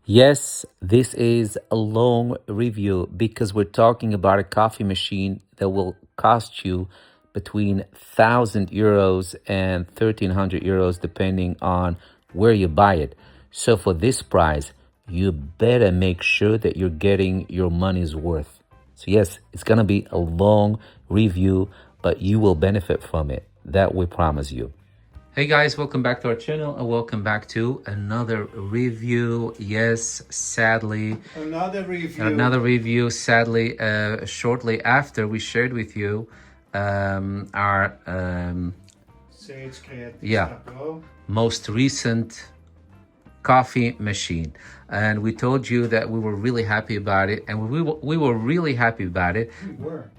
Yes, this is a long review because we're talking about a coffee machine that will cost you between 1,000 euros and 1,300 euros, depending on where you buy it. So, for this price, you better make sure that you're getting your money's worth. So, yes, it's going to be a long review, but you will benefit from it. That we promise you. Hey guys, welcome back to our channel and welcome back to another review. Yes, sadly, Sadly, shortly after we shared with you our Sage yeah, Creativo. most recent coffee machine, and we told you that we were really happy about it, and we were really happy about it. We were.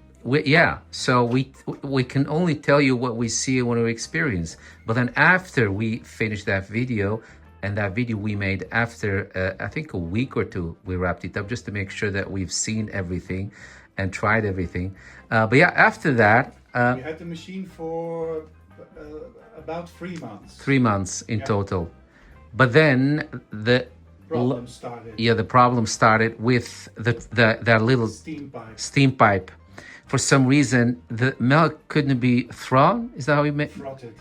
So we can only tell you what we see and what we experience. But then after we finished that video, and that video we made after I think a week or two, we wrapped it up just to make sure that we've seen everything and tried everything. But yeah, after that, we had the machine for about 3 months. 3 months in total. But then the problem started with that little steam pipe. For some reason, the milk couldn't be thrown. Is that how we made?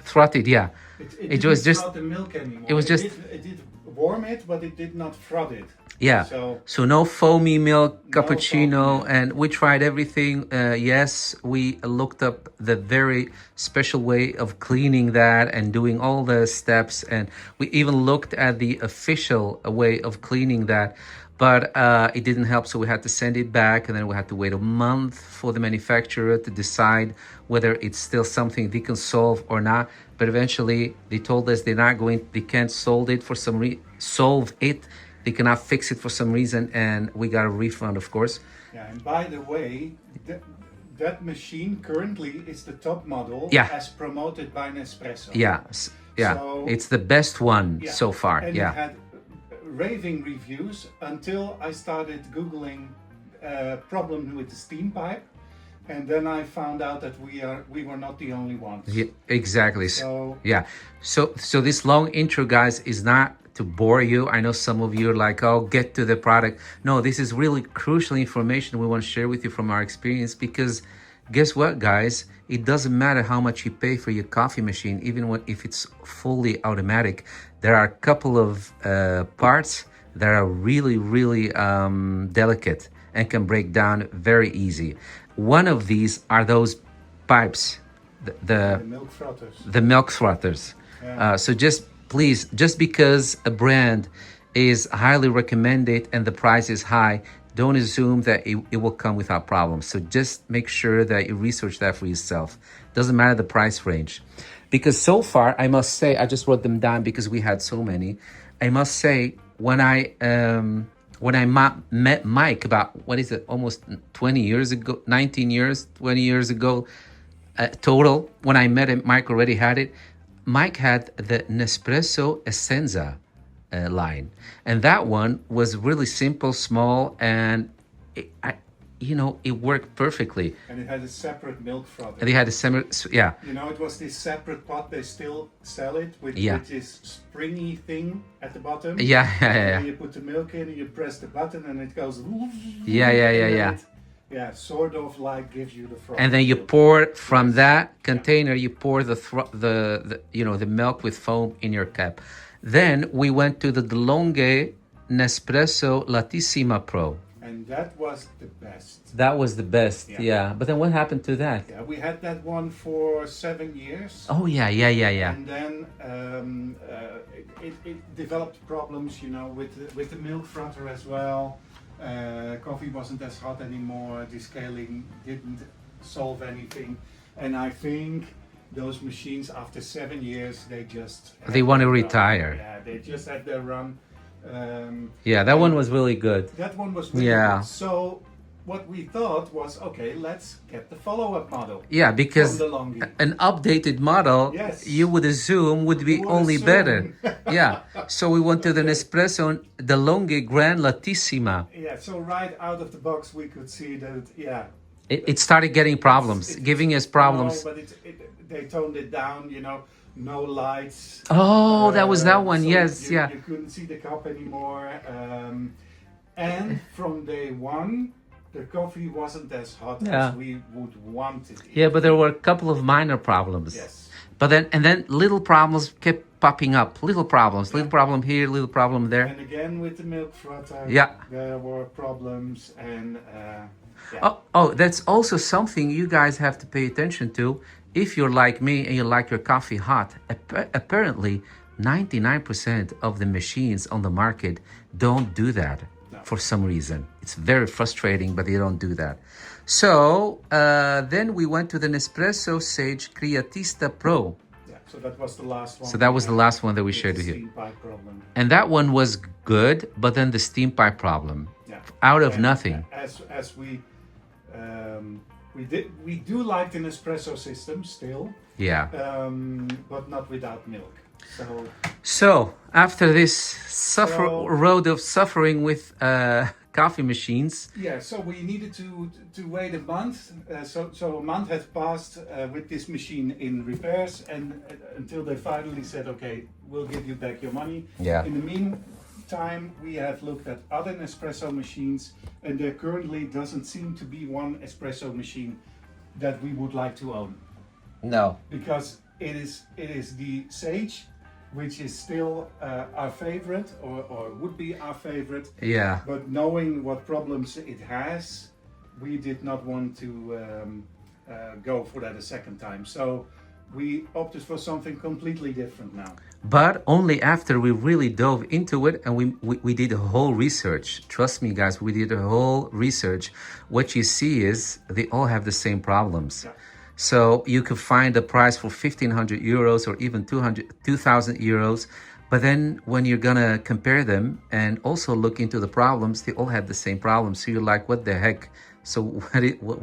Throtted, yeah. It was just not the milk anymore. It was just. It did warm it, but it did not froth it. Yeah. So no foamy milk, cappuccino, milk. And we tried everything. Yes, we looked up the very special way of cleaning that and doing all the steps, and we even looked at the official way of cleaning that. But it didn't help, so we had to send it back, and then we had to wait a month for the manufacturer to decide whether it's still something they can solve or not. But eventually, they told us they can't solve it for solve it. They cannot fix it for some reason, and we got a refund, of course. Yeah, and by the way, that machine currently is the top model, as promoted by Nespresso. Yeah, so, it's the best one so far. And it had raving reviews until I started Googling problem with the steam pipe, and then I found out that we were not the only ones. Yeah, exactly. So this long intro, guys, is not to bore you. I know some of you are like, oh, get to the product. No, this is really crucial information we want to share with you from our experience, because guess what, guys? It doesn't matter how much you pay for your coffee machine, even if it's fully automatic. There are a couple of parts that are really, really delicate and can break down very easy. One of these are those pipes, the milk frothers. The milk frothers. Yeah. So please, just because a brand is highly recommended and the price is high, don't assume that it will come without problems. So just make sure that you research that for yourself. Doesn't matter the price range. Because so far, I must say, I just wrote them down because we had so many. I must say, when I met Mike about, almost 20 years ago, 19 years, 20 years ago, total. When I met him, Mike already had it. Mike had the Nespresso Essenza line, and that one was really simple, small, and it worked perfectly. And it had a separate milk frother. And they had a separate, it was this separate pot. They still sell it with this springy thing at the bottom. Yeah. You put the milk in, and you press the button, and it goes. Yeah, sort of like gives you the froth. And then you pour from that container. You pour the milk with foam in your cup. Then we went to the DeLonghi Nespresso Lattissima Pro. And that was the best. That was the best, yeah. But then what happened to that? Yeah, we had that one for 7 years. Oh, yeah. And then it developed problems, with the milk frother as well. Coffee wasn't as hot anymore. The scaling didn't solve anything. And I think those machines, after 7 years, they want to retire. Yeah, they just had their run. That one was really good. That one was really good. So what we thought was, okay, let's get the follow-up model. Yeah, because an updated model, you would assume would be only better. Yeah, so we went to the Nespresso DeLonghi Grand Lattissima. Yeah, so right out of the box we could see that, it started getting problems, giving us problems. No, but they toned it down, no lights. Oh, that was that one. So Yes, yeah. you couldn't see the cup anymore. And from day one, the coffee wasn't as hot Yeah. as we would want it. Yeah, but there were a couple of minor problems. Yes. But then little problems kept popping up. Little problems, little problem here, little problem there. And again with the milk frother, Yeah. there were problems and yeah. Oh, that's also something you guys have to pay attention to. If you're like me and you like your coffee hot, apparently 99% of the machines on the market don't do that for some reason. It's very frustrating, but they don't do that. So then we went to the Nespresso Sage Creatista Pro. Yeah, so that was the last one. So that was the last one that we shared with the you. steam pipe problem. And that one was good, but then the steam pipe problem. Yeah. Out of And nothing. As we do like the Espresso system still, Yeah. but not without milk. So after this So- road of suffering with coffee machines, Yeah, so we needed to wait a month. So a month had passed with this machine in repairs, and until they finally said, okay, we'll give you back your money. Yeah. In the meantime, we have looked at other Nespresso machines, and there currently doesn't seem to be one espresso machine that we would like to own, no. because it is the Sage, which is still our favorite, or would be our favorite. Yeah. But knowing what problems it has, we did not want to go for that a second time. So we opted for something completely different now. But only after we really dove into it and we did a whole research. Trust me, guys, we did a whole research. What you see is they all have the same problems. Yeah. So you could find a price for 1,500 euros or even 2,000 euros. But then when you're gonna compare them and also look into the problems, they all have the same problems. So you're like, what the heck? So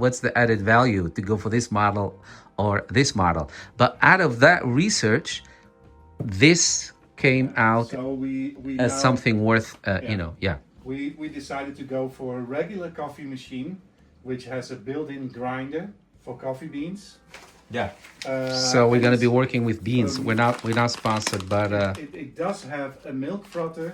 what's the added value to go for this model or this model? But out of that research, this came out So we as now, something worth, you know, yeah. we decided to go for a regular coffee machine, which has a built-in grinder for coffee beans. Yeah. So we're and gonna be it's- working with beans. We're not sponsored, but it does have a milk frother,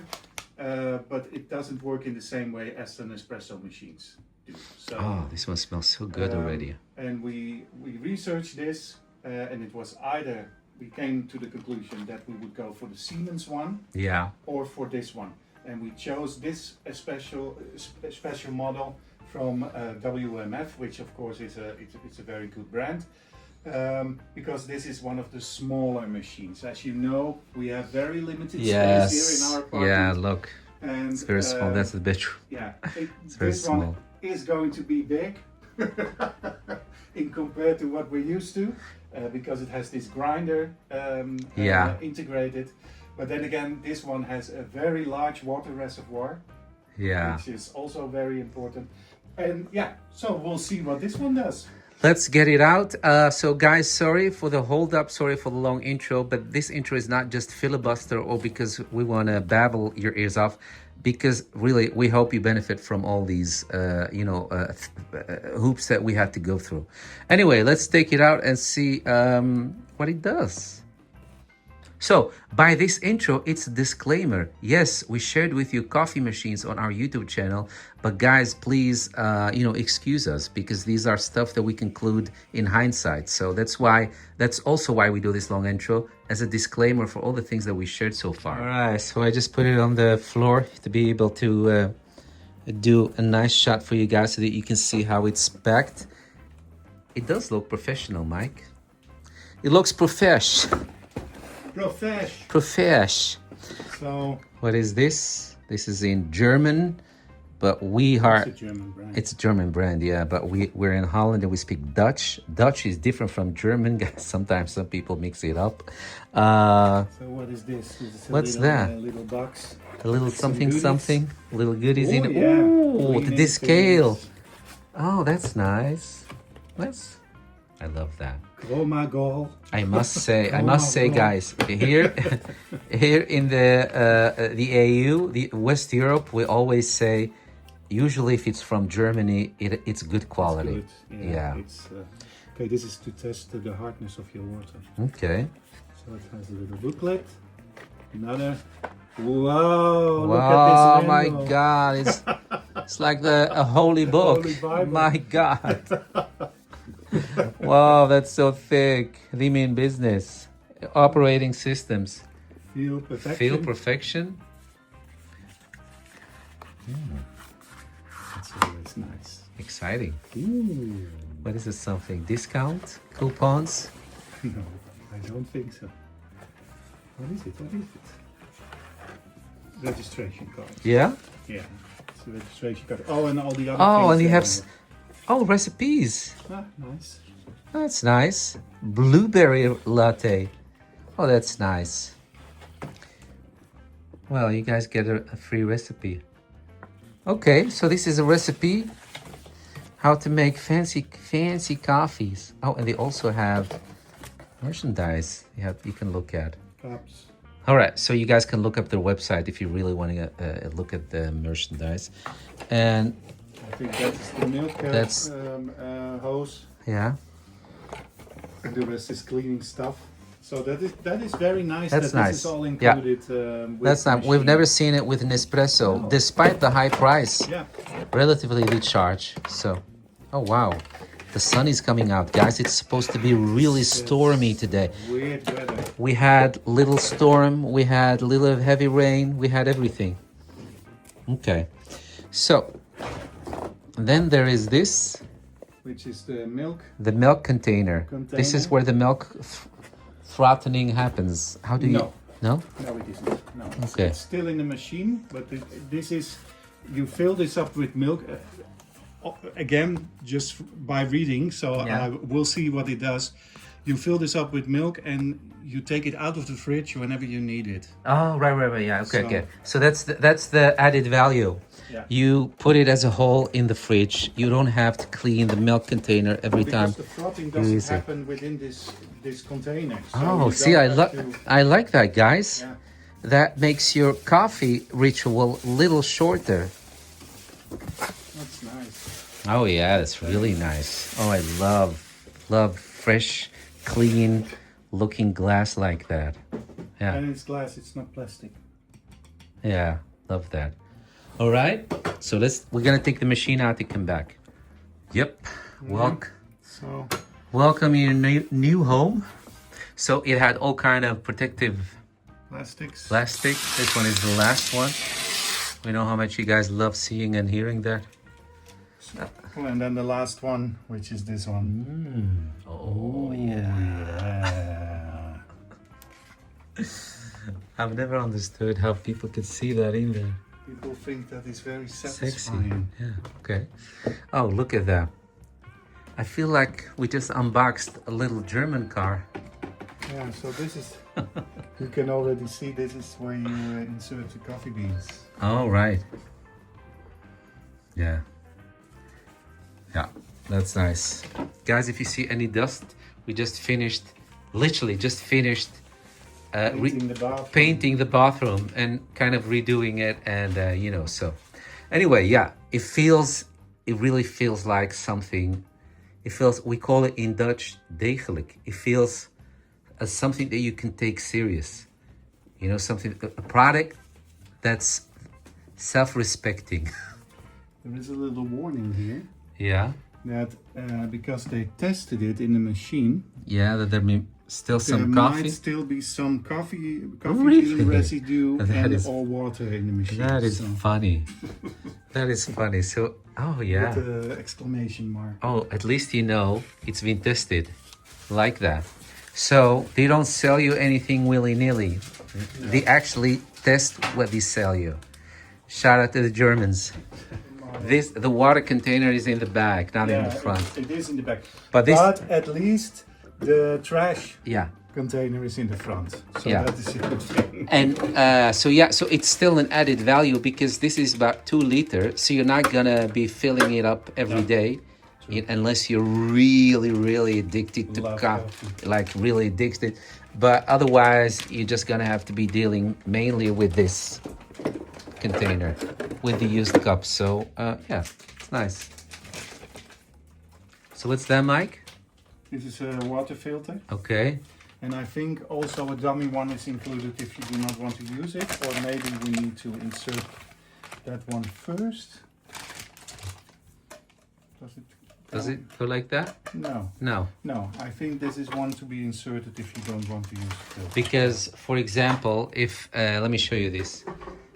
but it doesn't work in the same way as the Espresso machines do. So, oh, this one smells so good already. And we researched this, and it was either we came to the conclusion that we would go for the Siemens one Yeah. or for this one, and we chose this special model from WMF, which of course is it's a very good brand. Because this is one of the smaller machines. As you know, we have very limited space here in our apartment. Yeah, look. And, It's very small. That's the bedroom. Yeah, It's very this small. one is going to be big in compared to what we're used to, because it has this grinder Yeah. integrated. But then again, this one has a very large water reservoir, Yeah. which is also very important. And yeah, so we'll see what this one does. Let's get it out. So guys, sorry for the hold up, sorry for the long intro, but this intro is not just filibuster or because we want to babble your ears off, because really we hope you benefit from all these, hoops that we had to go through. Anyway, let's take it out and see what it does. So by this intro, it's a disclaimer. Yes, we shared with you coffee machines on our YouTube channel, but guys, please, excuse us because these are stuff that we conclude in hindsight. So that's also why we do this long intro as a disclaimer for all the things that we shared so far. All right, so I just put it on the floor to be able to do a nice shot for you guys so that you can see how it's packed. It does look professional, Mike. It looks profesh. Profesh. So What is this? This is in German, but we are. it's a German brand. It's a German brand, yeah. But we're in Holland and we speak Dutch. Dutch is different from German. Sometimes some people mix it up. So what is this? This is a What's little, that? Little box. A little something, goodies. something. Little goodies in it. yeah. Ooh, the Cleaning scale. things. Oh, that's nice. I love that. Chroma Gold. I must say, guys, here in the AU, the West Europe, we always say, usually if it's from Germany, it's good quality. Good. Yeah. It's okay. This is to test the hardness of your water. Okay. So it has a little booklet. Another. Whoa! Look Wow, at this my manual. God, it's like a holy book. Holy Bible. My God. Wow, that's so thick. Lean business. Operating systems. Feel perfection. Feel perfection. That's always nice. Exciting. Ooh. What is this something? Discount? Coupons? No, I don't think so. What is it? What is it? Registration card. Yeah? Yeah, it's a registration card. Oh, and all the other Oh, things. and you have... there. Oh, recipes. Ah, nice. That's nice. Blueberry latte. Oh, that's nice. Well, you guys get a free recipe. Okay, so this is a recipe how to make fancy coffees. Oh, and they also have merchandise you can look at. Cups. All right, so you guys can look up their website if you really want to look at the merchandise. And I think that's the milk hose. yeah, And the rest is cleaning stuff. So that is very nice. That's that nice. This is all Yeah. included. With that's not. We've machine. never seen it with an espresso, No. despite the high price. Yeah. Relatively the charge. So, oh wow, the sun is coming out, guys. It's supposed to be really stormy today. Weird weather. We had little storm, we had little heavy rain, we had everything. Okay, so then there is this, Which is the milk. the milk container. This is Container. where the milk frothing happens. How do you? No. No? No, it isn't. No. Okay. It's still in the machine, but this is. You fill this up with milk. Again, just by reading, so Yeah. we'll see what it does. You fill this up with milk and you take it out of the fridge whenever you need it. Oh, right. Yeah. Okay, So- okay. So that's the added value. Yeah. You put it as a whole in the fridge. You don't have to clean the milk container every time. Because the frothing doesn't Easy. happen within this container. So Oh, you see, don't have to- I like that, guys. Yeah. That makes your coffee ritual a little shorter. That's nice. Oh yeah, that's really nice. Oh, I love fresh, clean looking glass like that. Yeah, And it's glass, it's not plastic. yeah, love that. All right, so we're gonna take the machine out to come back. Yep, So welcome your new home. So it had all kind of protective plastics. plastic. This one is the last one. We know how much you guys love seeing and hearing that. And then the last one, which is this one. Oh yeah. Yeah. I've never understood how people could see that in there. People think that is very Sexy. satisfying. Yeah, okay. Oh, look at that. I feel like we just unboxed a little German car. Yeah, so this is, you can already see this is where you insert the coffee beans. Oh, right. Yeah. Yeah, that's nice. Guys, if you see any dust, we just finished, literally just finished Painting the bathroom. painting the bathroom and kind of redoing it. And, so anyway, yeah, it really feels like something. We call it in Dutch, degelijk. It feels as something that you can take serious. A product that's self-respecting. There is a little warning here Yeah. that because they tested it in the machine, Yeah, that there may still there some coffee. might still be some coffee Really? bean residue That and is- or water in the machine. That is so, funny. That is funny. So, oh yeah. with the exclamation mark. Oh, at least you know it's been tested like that. So they don't sell you anything willy-nilly. They actually test what they sell you. Shout out to the Germans. The water container is in the back, not in the front. It is in the back. But this- at least the trash Yeah. container is in the front. So Yeah. that is a good thing. And so it's still an added value because this is about 2 liters. So you're not gonna be filling it up every day, unless you're really, really addicted to Love coffee, coffee. like really addicted. But otherwise, you're just gonna have to be dealing mainly with this container, with the used cups. So yeah, it's nice. So what's that, Mike? This is a water filter. Okay. And I think also a dummy one is included if you do not want to use it, or maybe we need to insert that one first. Does it go like that? No. No. No, I think this is one to be inserted if you don't want to use it. Because, for example, if, let me show you this.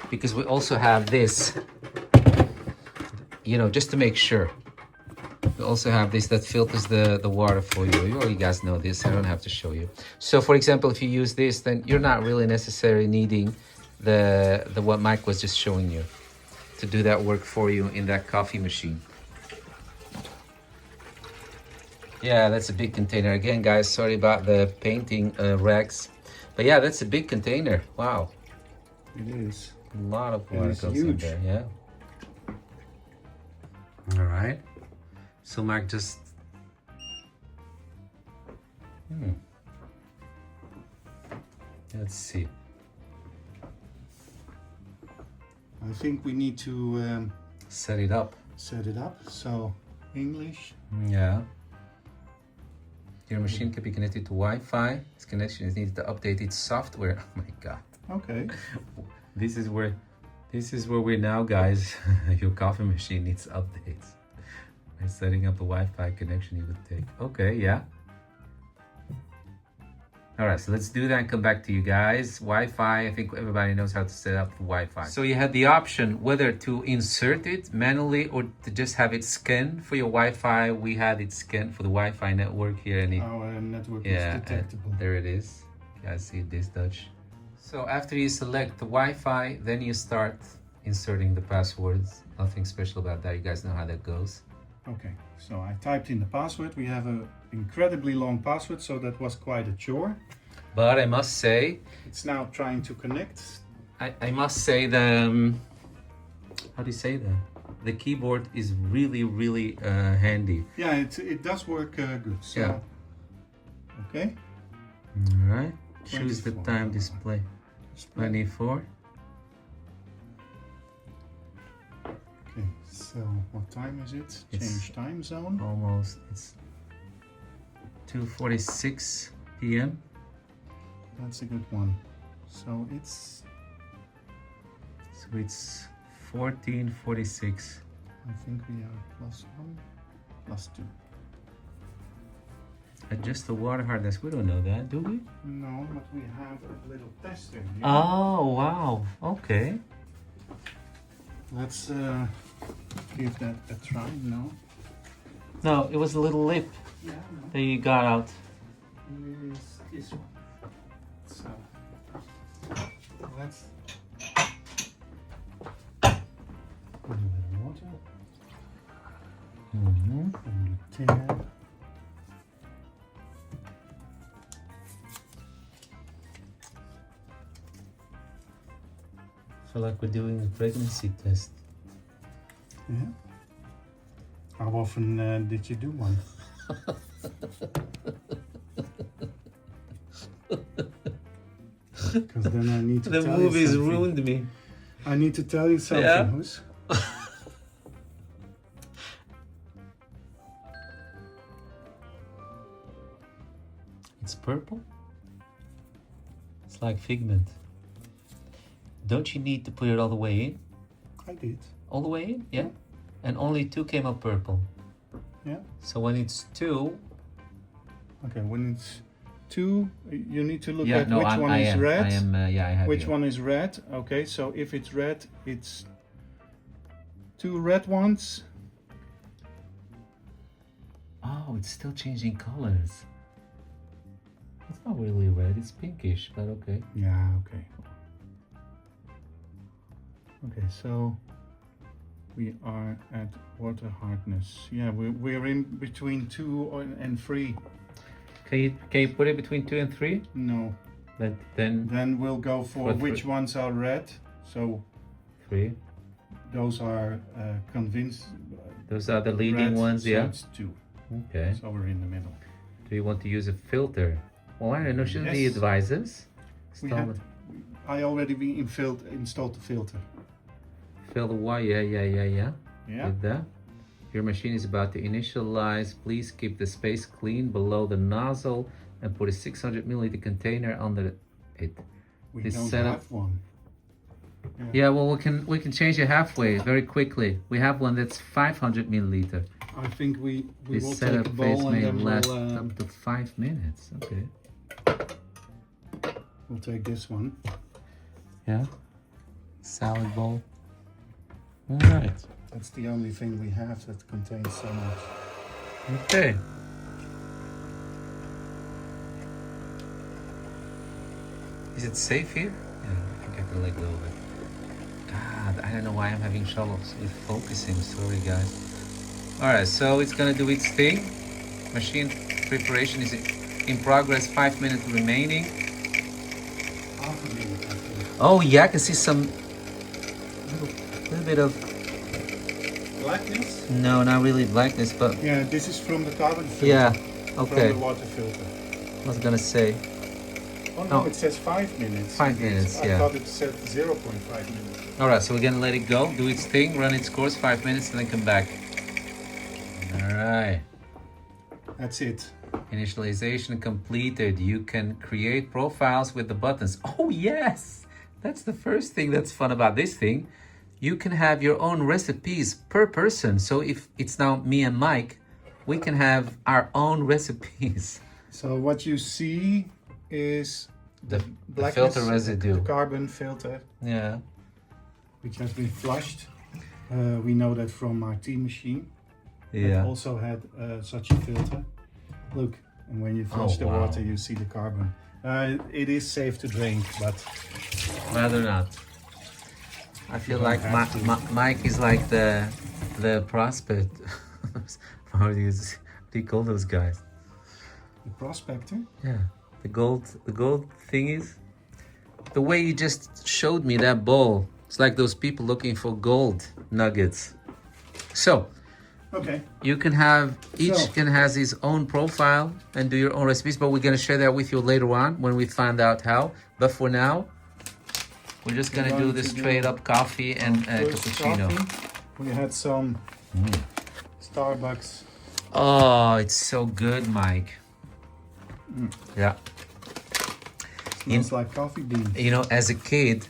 Because we also have this, you know, just to make sure. We also have this that filters the water for you. You guys know this, I don't have to show you. So, for example, if you use this, then you're not really necessarily needing the what Mike was just showing you to do that work for you in that coffee machine. Yeah, that's a big container. Again, guys, sorry about the painting rags. But yeah, that's a big container. Wow. It is. A lot of water It's goes huge. in there, yeah. All right. So Mark just... Let's see. I think we need to Set it up. set it up. So, English. Yeah. Your machine can be connected to Wi-Fi. Its connection is needed to update its software. Oh my God. Okay. This is where we're now, guys. Your coffee machine needs updates. By setting up a Wi-Fi connection, you would take. Okay, yeah. All right, so let's do that and come back to you guys. Wi-Fi, I think everybody knows how to set up the Wi-Fi. So you had the option whether to insert it manually or to just have it scanned for your Wi-Fi. We had it scanned for the Wi-Fi network here. And Our network yeah, is detectable. there it is. You guys see this Dutch. So after you select the Wi-Fi, then you start inserting the passwords. Nothing special about that. You guys know how that goes. Okay, so I typed in the password. We have an incredibly long password, so that was quite a chore. But I must say, It's now trying to connect. I must say the, how do you say that? The keyboard is really, really handy. Yeah, it does work good. So, Yeah. Okay. All right, choose the 24. time display. 24. Okay, so what time is it? It's Change time zone. Almost, it's 2:46 p.m. That's a good one. So it's, So it's 14:46. I think we are +1, +2. Adjust the water hardness. We don't know that, do we? No, but we have a little tester here. Oh, wow. Okay. Let's give that a try now. No, it was a little lip Yeah, that you got out. is this one. So let's put a little water Mm-hmm. from the tin. Feel like we're doing a pregnancy test. Yeah. How often did you do one? Because then I need to The tell you movies something. ruined me. I need to tell you something, Yeah? Hoes. It's purple? It's like figment. Don't you need to put it all the way in? I did. All the way in? Yeah? And only 2 came out purple. Yeah. So when it's 2... Okay, when it's 2, you need to look Yeah, at no, which one I is am. red. I am, yeah, I have Which here. one is red? Okay, so if it's red, it's 2 red ones. Oh, it's still changing colors. It's not really red, it's pinkish, but okay. Yeah, okay. Okay, so we are at water hardness. Yeah, we're in between 2 and 3. Can you put it between 2 and 3? No. But then Then we'll go for For which three. ones are red. So 3. those are convinced. Those are the leading red, ones, so yeah? it's 2. Okay. So we're in the middle. Do you want to use a filter? Well, I don't know, shouldn't he Yes. advise us? We Install have, I already installed the filter. Fill the wire, yeah. Yeah. Did that. Your machine is about to initialize. Please keep the space clean below the nozzle and put a 600 milliliter container under it. We This don't setup. have one. Yeah, well, we can change it halfway very quickly. We have one that's 500 milliliter. I think we This will take setup a is bowl and made then last we'll, up to 5 minutes. Okay. we'll take this one. Yeah. Salad bowl. All right. That's the only thing we have that contains so much. Okay. Is it safe here? Yeah, I think I can let go of it. God, I don't know why I'm having troubles with focusing. Sorry, guys. All right, so it's gonna do its thing. Machine preparation is in progress. 5 minutes remaining. Half a minute, I think. Oh yeah, I can see some little bit of Blackness? no, not really blackness, but Yeah, this is from the carbon filter. yeah. From Okay, the water filter. I was gonna say. Oh no, Oh. it says 5 minutes. 5 minutes, yeah. I thought it said 0.5 minutes. All right, so we're gonna let it go, do its thing, run its course, 5 minutes, and then come back. All right. That's it. Initialization completed. You can create profiles with the buttons. Oh yes, that's the first thing that's fun about this thing. You can have your own recipes per person. So if it's now me and Mike, we can have our own recipes. So what you see is The blackness, filter residue. the carbon filter, Yeah. which has been flushed. We know that from our tea machine. It Yeah. also had such a filter. Look, and when you flush the wow. water, you see the carbon. It is safe to drink, but Rather not. I feel don't like have to. Mike is like the prospect. How do you call those guys? the prospector. Yeah, the gold thingies. The way you just showed me that bowl, it's like those people looking for gold nuggets. So Okay. you can have each So- can has his own profile and do your own recipes, but we're gonna share that with you later on when we find out how. But for now, we're just gonna do going the to do straight up coffee and First cappuccino. coffee. We had some Starbucks. Oh, it's so good, Mike. Yeah. Smells like coffee beans. You know, as a kid,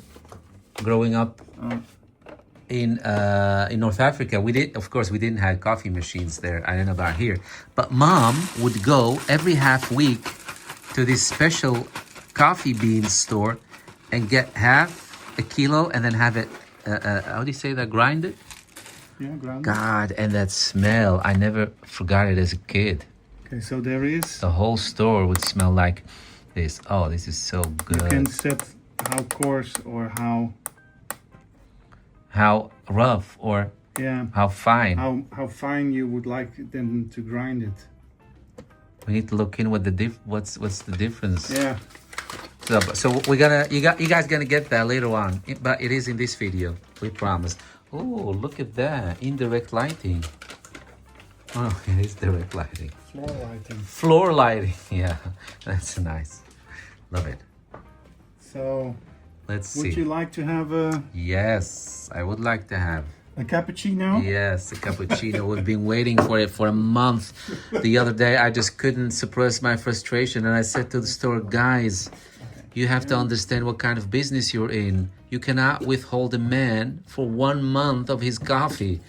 growing up in North Africa, we didn't have coffee machines there. I don't know about here, but Mom would go every half week to this special coffee bean store and get half a kilo and then have it. How do you say that? Grind it. Yeah, ground. God, and that smell! I never forgot it as a kid. Okay, so there is. The whole store would smell like this. Oh, this is so You can good. set how coarse or how How rough or yeah how fine. how fine you would like them to grind it. We need to look in what what's the difference. Yeah. So we're gonna you guys gonna get that later on, but it is in this video. We promise. Oh, look at that indirect lighting. Oh, it is direct lighting. Floor lighting. Floor lighting. Yeah, that's nice. Love it. So Let's see. would you like to have a Yes, I would like to have. cappuccino? Yes, the cappuccino. We've been waiting for it for a month. The other day, I just couldn't suppress my frustration, and I said to the store, guys, you have to understand what kind of business you're in. You cannot withhold a man for 1 month of his coffee.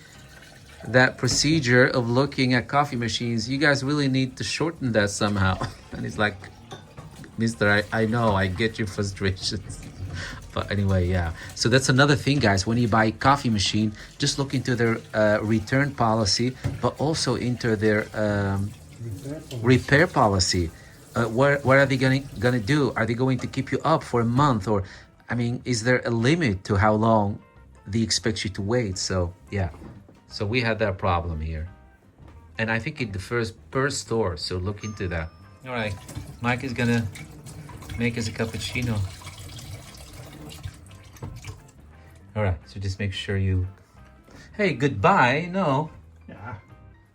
That procedure of looking at coffee machines, you guys really need to shorten that somehow. And he's like, Mister, I know, I get your frustrations. But anyway, yeah. So that's another thing, guys. When you buy a coffee machine, just look into their return policy, but also into their repair policy. What are they gonna do? Are they going to keep you up for a month? Or, I mean, is there a limit to how long they expect you to wait? So, yeah. So we had that problem here. And I think it differs per store, so look into that. All right, Mike is gonna make us a cappuccino. All right, so just make sure you... Hey, goodbye, no. Yeah.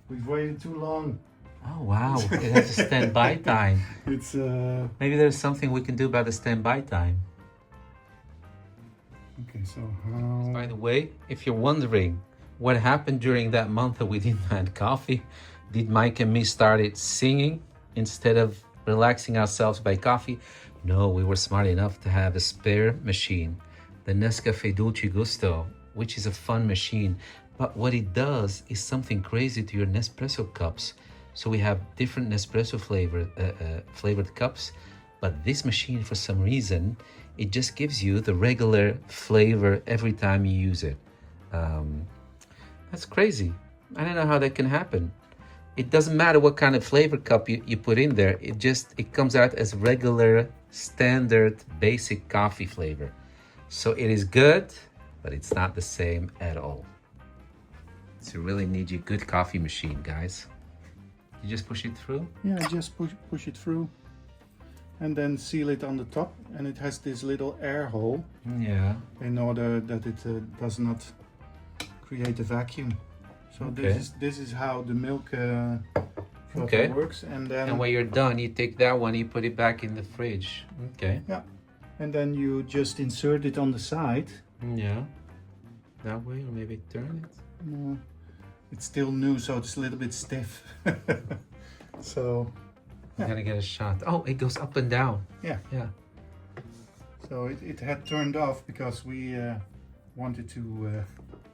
We've waited too long. Oh, wow, it has a standby time. It's Maybe there's something we can do about the standby time. okay, so how By the way, if you're wondering what happened during that month that we didn't have coffee, did Mike and me started singing instead of relaxing ourselves by coffee. No, we were smart enough to have a spare machine, the Nescafe Dolce Gusto, which is a fun machine. But what it does is something crazy to your Nespresso cups. So we have different Nespresso flavored cups, but this machine, for some reason, it just gives you the regular flavor every time you use it. That's crazy. I don't know how that can happen. It doesn't matter what kind of flavor cup you put in there. It comes out as regular, standard, basic coffee flavor. So it is good, but it's not the same at all. So you really need your good coffee machine, guys. You just push it through? Yeah, just push it through. And then seal it on the top. And it has this little air hole. Yeah. In order that it does not create a vacuum. So Okay. this is how the milk frother Okay. works. And then And when you're done, you take that one, you put it back in the fridge. Okay. yeah. And then you just insert it on the side. Yeah. That way, or maybe turn it. No, it's still new, so it's a little bit stiff. So I'm gonna get a shot. Oh, it goes up and down. yeah. Yeah. So it had turned off because we wanted to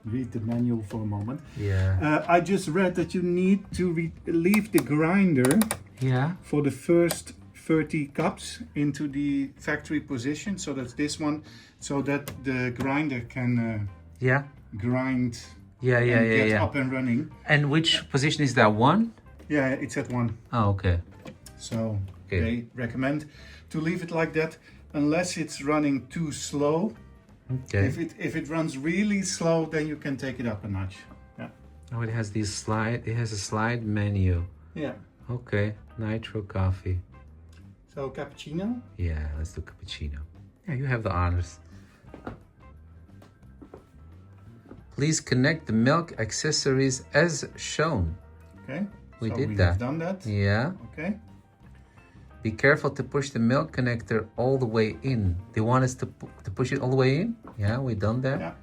read the manual for a moment. Yeah. I just read that you need to leave the grinder Yeah. for the first 30 cups into the factory position. So that's this one, so that the grinder can Yeah. grind Yeah. Yeah. and Yeah. get Yeah. up and running. And which position is that one? Yeah, it's at 1. Oh, okay. So Okay. they recommend to leave it like that unless it's running too slow. Okay. If it runs really slow, then you can take it up a notch. Yeah. Oh, it has these slide. It has a slide menu. Yeah. Okay. Nitro coffee. So cappuccino. Yeah. Let's do cappuccino. Yeah, you have the honors. Please connect the milk accessories as shown. Okay. We so did we that. have done that. Yeah. Okay. Be careful to push the milk connector all the way in. They want us to push it all the way in? Yeah, we done that. Yeah.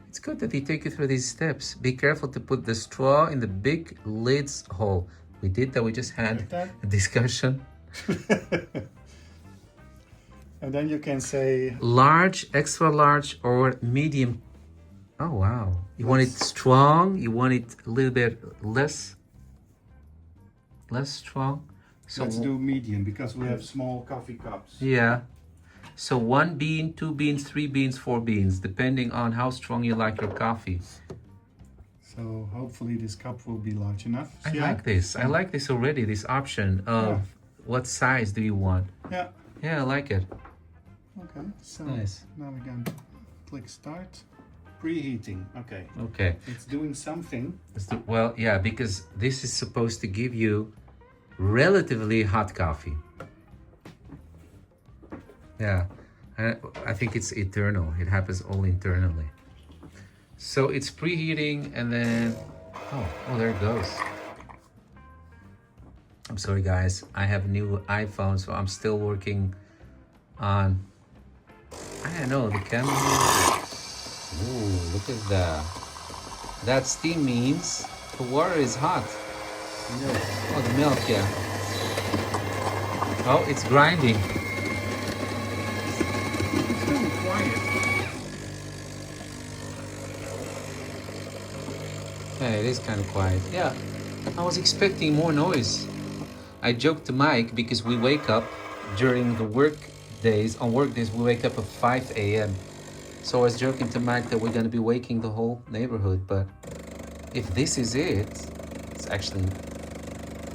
It's good that they take you through these steps. Be careful to put the straw in the big lids hole. We did that. We just had a discussion. And then you can say Large, extra large, or medium. Oh, wow. You want it strong? You want it a little bit less strong? So let's do medium because we have small coffee cups. yeah. So 1 bean, 2 beans, 3 beans, 4 beans, depending on how strong you like your coffee. So hopefully this cup will be large enough. I like this. I like this already, this option of what size do you want. Yeah. Yeah, I like it. Okay. So Nice. now we're going to click start. Preheating. Okay. Okay. It's doing something. Well, yeah, because this is supposed to give you relatively hot coffee. Yeah, I think it's eternal. It happens all internally. So it's preheating and then, oh, there it goes. I'm sorry, guys. I have a new iPhone, so I'm still working on, I don't know, the camera. Ooh, look at that. That steam means the water is hot. Oh, the milk, yeah. Oh, it's grinding. It's really quiet. Yeah, it is kind of quiet. Yeah, I was expecting more noise. I joked to Mike because we wake up during the work days. On work days, we wake up at 5 a.m. So I was joking to Mike that we're going to be waking the whole neighborhood. But if this is it, it's actually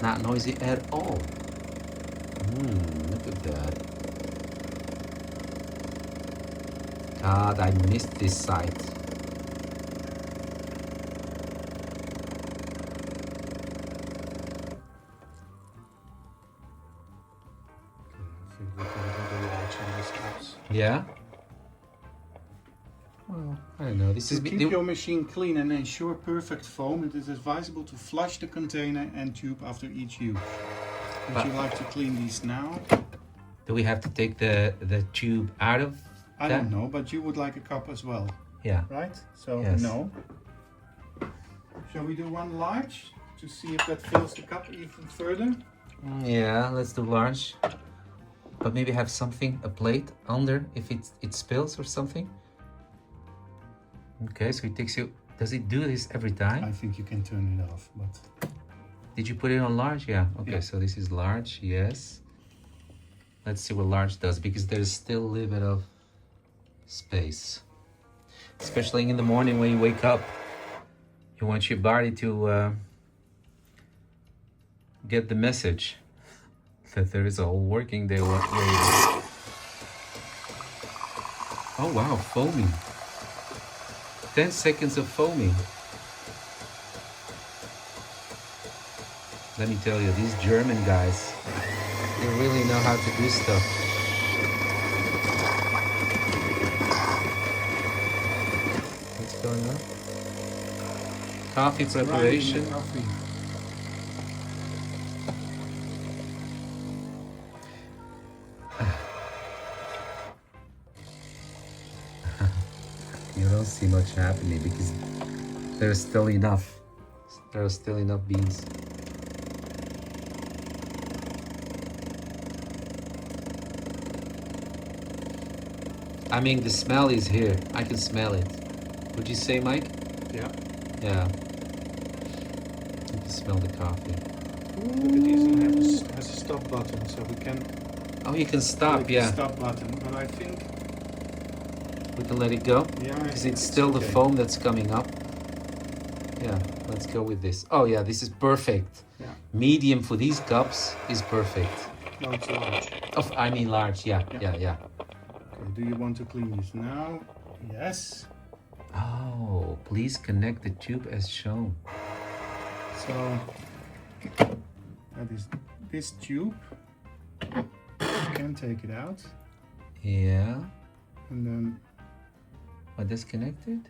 not noisy at all. Look at that. God, I missed this site. I think we can do the large on these cups. Yeah? Well, I don't know. This To is keep your machine clean and ensure perfect foam, it is advisable to flush the container and tube after each use. Would you like to clean these now? Do we have to take the tube out of I that? don't know, but you would like a cup as well, Yeah. right? So Yes. no. Shall we do one large to see if that fills the cup even further? Yeah, let's do large. But maybe have something, a plate under if it spills or something. Okay, so it takes you. Does it do this every time? I think you can turn it off, but. Did you put it on large? Yeah. Okay, Yeah. so this is large. Yes. Let's see what large does because there's still a little bit of space, especially in the morning when you wake up. You want your body to get the message that there is a whole working day waiting. Oh wow, foaming. 10 seconds of foaming. Let me tell you, these German guys, they really know how to do stuff. What's going on? Coffee preparation. Coffee. You don't see much happening because there's still enough. There are still enough beans. I mean, the smell is here. I can smell it. Would you say, Mike? Yeah. Yeah. You can smell the coffee. Look at this, it has a stop button, so we can. Oh, you can stop, click yeah. the stop button, but I think. We can let it go? Yeah. Because it's still the foam that's coming up. Yeah, let's go with this. Oh yeah, this is perfect. Yeah. Medium for these cups is perfect. No, it's large. Oh, I mean large, yeah. Okay, do you want to clean this now? Yes. Oh, please connect the tube as shown. So that is this tube. You can take it out. Yeah. And then What, disconnected?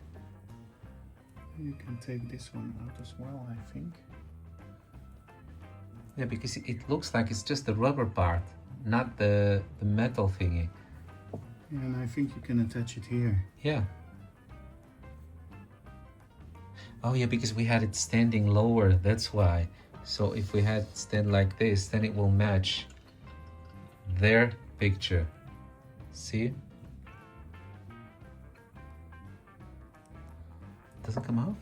you can take this one out as well, I think. Yeah, because it looks like it's just the rubber part, not the metal thingy. And I think you can attach it here. Yeah. Oh yeah, because we had it standing lower, that's why. So if we had it stand like this, then it will match their picture. See? Doesn't come off?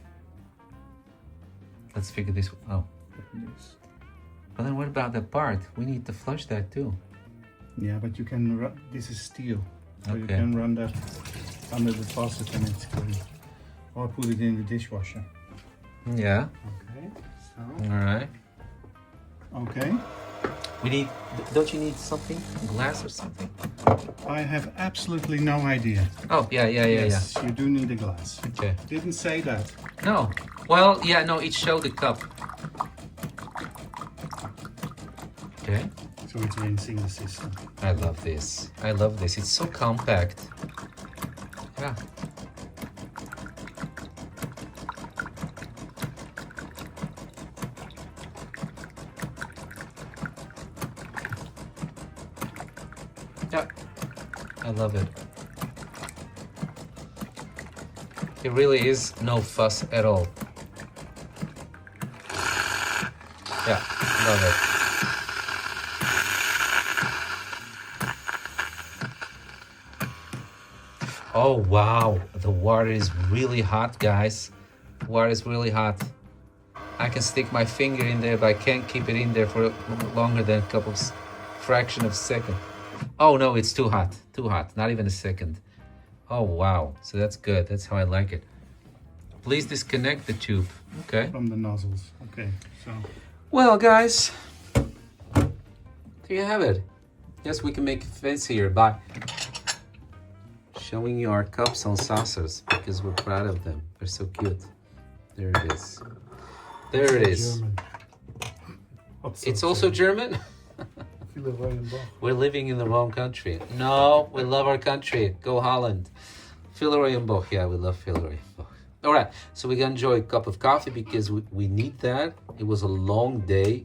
Let's figure this out. This. But then what about the part? We need to flush that too. Yeah, but you can run, this is steel. So you Okay. can run that under the faucet and it's clean. Or put it in the dishwasher. Yeah. Okay, so. Alright. Okay. We need, don't you need something? Glass or something? I have absolutely no idea. Oh, yeah. Yes, you do need a glass. Okay. Didn't say that. No. Well, yeah, no, it showed the cup. Okay. So it's rinsing the system. I love this. I love this. It's so compact. Yeah. Yeah. I love it. It really is no fuss at all. Yeah, love it. Oh wow, the water is really hot, guys. The water is really hot. I can stick my finger in there, but I can't keep it in there for longer than a couple of fraction of a second. Oh no, it's too hot, not even a second. Oh wow, so that's good, that's how I like it. Please disconnect the tube, okay? From the nozzles. Okay, so. Well guys, there you have it. Yes, we can make it fancier by showing you our cups and saucers because we're proud of them. They're so cute. There it is. There it is. German. It's also German? We're living in the wrong country. No, we love our country. Go Holland. Filleroyenboch. Yeah, we love Filleroyenboch. All right, so we're going to enjoy a cup of coffee because we need that. It was a long day.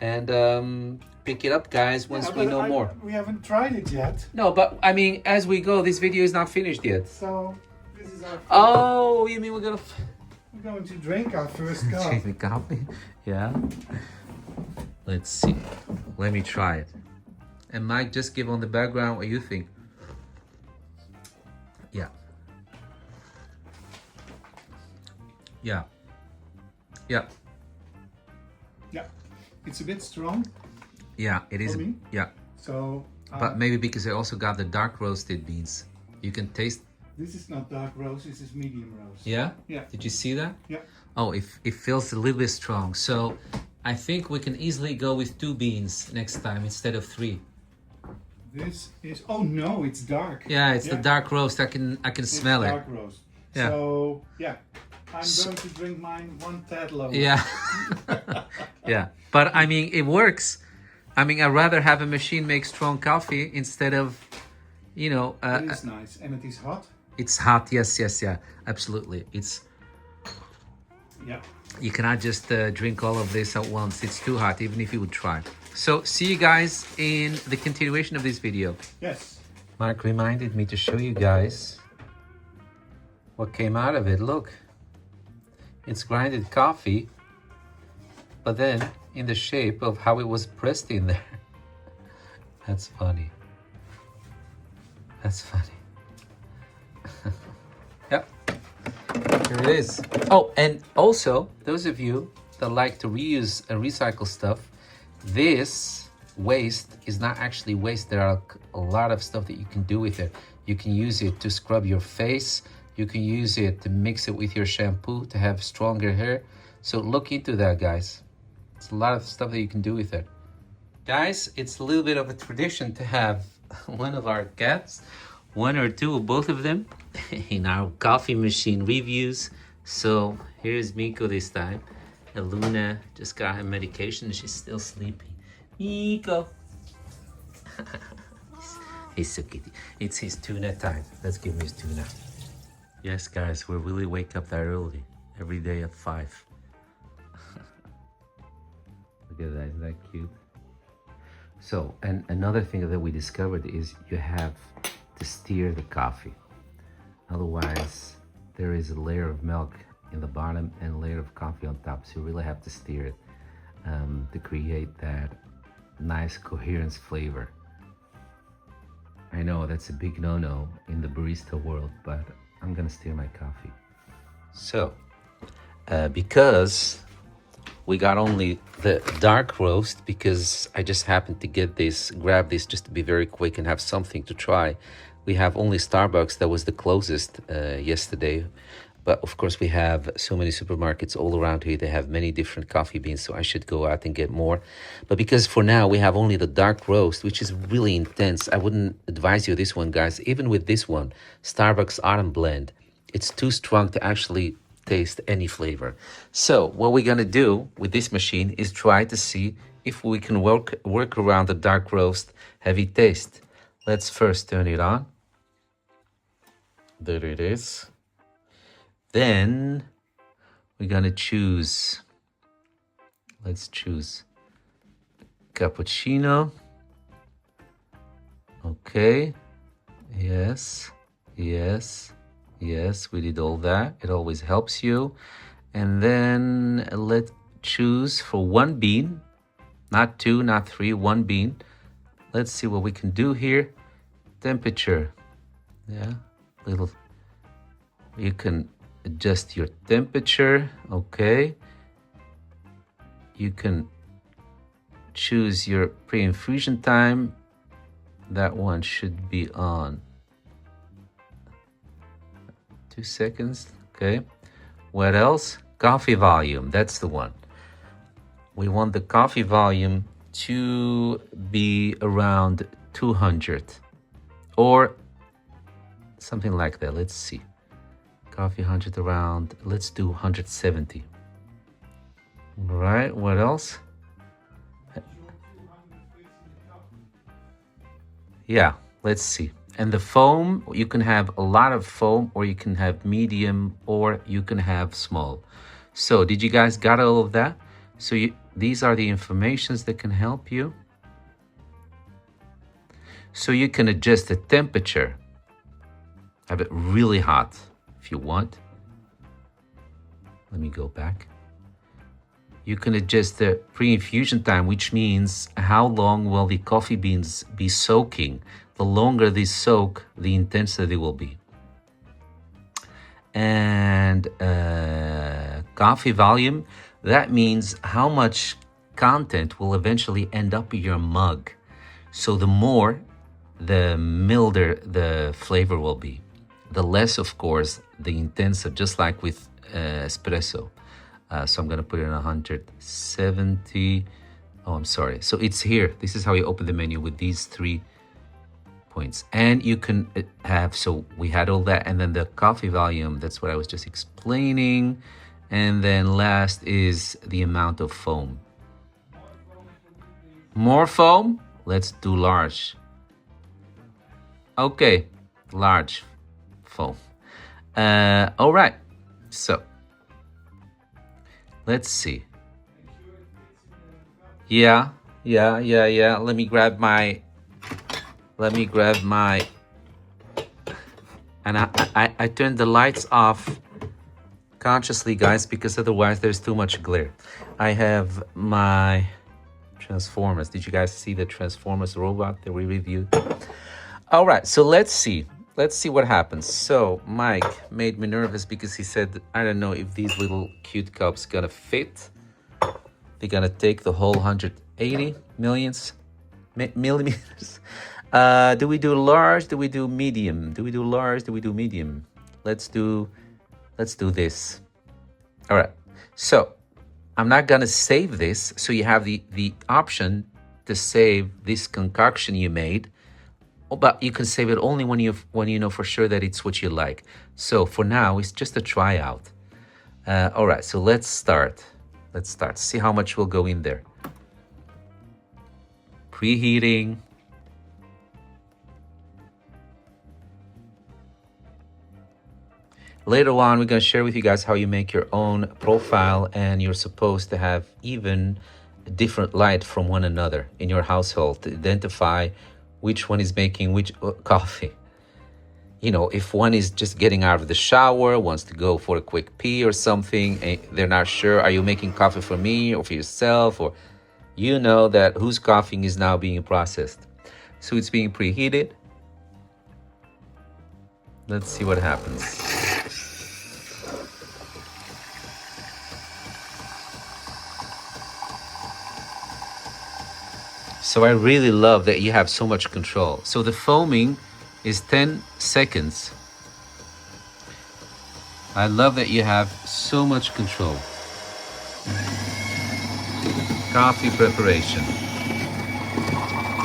And pick it up, guys, once we know more. We haven't tried it yet. No, but I mean, as we go, this video is not finished yet. So, this is our Oh, you mean we're going to... We're going to drink our first cup. Drink the coffee? Yeah. Let's see. Let me try it. And Mike, just give on the background what you think. Yeah. Yeah. Yeah. Yeah, it's a bit strong. Yeah, it is. For me. Yeah. So. But maybe because I also got the dark roasted beans. You can taste. This is not dark roast, this is medium roast. Yeah? Yeah. Did you see that? Yeah. Oh, it feels a little bit strong. So I think we can easily go with 2 beans next time instead of 3. This is, oh no, it's dark. Yeah, it's the dark roast. I can smell it. Dark roast. Yeah. So yeah, I'm going to drink mine one tad lower. Yeah. Yeah. But I mean, it works. I mean, I'd rather have a machine make strong coffee instead of, you know. It is nice and it is hot. It's hot. Yes, yes, yeah. Absolutely. It's. Yeah. You cannot just drink all of this at once. It's too hot, even if you would try. So see you guys in the continuation of this video. Yes. Mark reminded me to show you guys what came out of it. Look, it's grinded coffee, but then in the shape of how it was pressed in there. That's funny. That's funny. Yep. Here it is. Oh, and also, those of you that like to reuse and recycle stuff, this waste is not actually waste. There are a lot of stuff that you can do with it. You can use it to scrub your face. You can use it to mix it with your shampoo to have stronger hair. So look into that, guys. It's a lot of stuff that you can do with it. Guys, it's a little bit of a tradition to have one of our cats, one or two, both of them, in our coffee machine reviews. So here's Miko this time. And Luna just got her medication and she's still sleeping. Miko. He's so kitty. It's his tuna time. Let's give him his tuna. Yes, guys, we really wake up that early. Every day at 5. Look at that, isn't that cute? So, and another thing that we discovered is you have to stir the coffee. Otherwise, there is a layer of milk in the bottom and a layer of coffee on top. So you really have to stir it to create that nice coherence flavor. I know that's a big no-no in the barista world, but I'm gonna stir my coffee. So, because we got only the dark roast, because I just happened to grab this just to be very quick and have something to try. We have only Starbucks that was the closest yesterday. But of course, we have so many supermarkets all around here. They have many different coffee beans, so I should go out and get more. But because for now, we have only the dark roast, which is really intense. I wouldn't advise you this one, guys. Even with this one, Starbucks Autumn Blend, it's too strong to actually taste any flavor. So what we're going to do with this machine is try to see if we can work around the dark roast heavy taste. Let's first turn it on. There it is. Then we're gonna choose, let's choose cappuccino. Okay, yes, yes, yes, we did all that. It always helps you. And then let's choose for 1 bean, not 2, not 3, 1 bean. Let's see what we can do here. Temperature, yeah, little, you can adjust your temperature. Okay, you can choose your pre-infusion time. That one should be on 2 seconds. Okay, what else? Coffee volume, that's the one. We want the coffee volume to be around 200 or something like that. Let's see. Coffee 100 around, let's do 170. All right, what else? Yeah, let's see. And the foam, you can have a lot of foam, or you can have medium, or you can have small. So did you guys got all of that? So these are the informations that can help you. So you can adjust the temperature. Have it really hot if you want. Let me go back. You can adjust the pre-infusion time, which means how long will the coffee beans be soaking. The longer they soak, the intenser they will be. And coffee volume, that means how much content will eventually end up in your mug. So the more, the milder the flavor will be. The less, of course, the intenser, just like with espresso. So I'm gonna put it in 170. Oh, I'm sorry. So it's here. This is how you open the menu with these 3 points. And you can have, so we had all that, and then the coffee volume, that's what I was just explaining. And then last is the amount of foam. More foam? Let's do large. Okay, large foam. All right, so let's see. Yeah. Let me grab my, and I turned the lights off consciously, guys, because otherwise there's too much glare. I have my Transformers. Did you guys see the Transformers robot that we reviewed? All right, so let's see what happens. So Mike made me nervous because he said, I don't know if these little cute cups gonna fit. They're gonna take the whole 180 millimeters. Do we do large? Do we do medium? Do we do large? Do we do medium? Let's do this. All right, so I'm not gonna save this. So you have the option to save this concoction you made, but you can save it only when you know for sure that it's what you like. So for now, it's just a tryout. All right, so let's start. See how much will go in there. Preheating. Later on, we're going to share with you guys how you make your own profile, and you're supposed to have even different light from one another in your household to identify which one is making which coffee. You know, if one is just getting out of the shower, wants to go for a quick pee or something, and they're not sure, are you making coffee for me or for yourself? Or you know that whose coffee is now being processed. So it's being preheated. Let's see what happens. So I really love that you have so much control. So the foaming is 10 seconds. I love that you have so much control. Coffee preparation.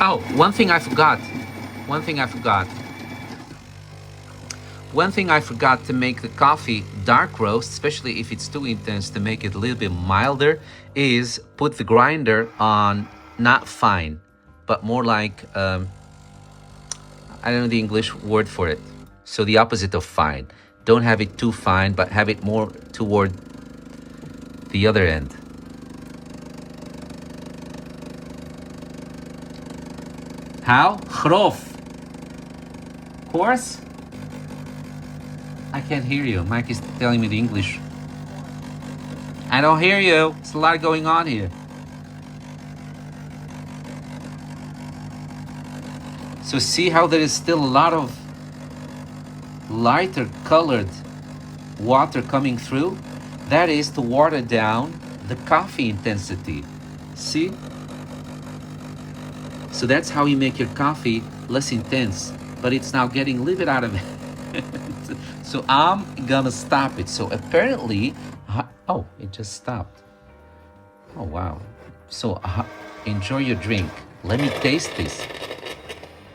Oh, one thing I forgot to make the coffee dark roast, especially if it's too intense, to make it a little bit milder, is put the grinder on not fine, but more like, I don't know the English word for it. So the opposite of fine. Don't have it too fine, but have it more toward the other end. How? Grof. Coarse? I can't hear you. Mike is telling me the English. I don't hear you. There's a lot going on here. So see how there is still a lot of lighter colored water coming through? That is to water down the coffee intensity. See? So that's how you make your coffee less intense, but it's now getting a little bit out of it. So I'm gonna stop it. So apparently, oh, it just stopped. Oh, wow. So enjoy your drink. Let me taste this.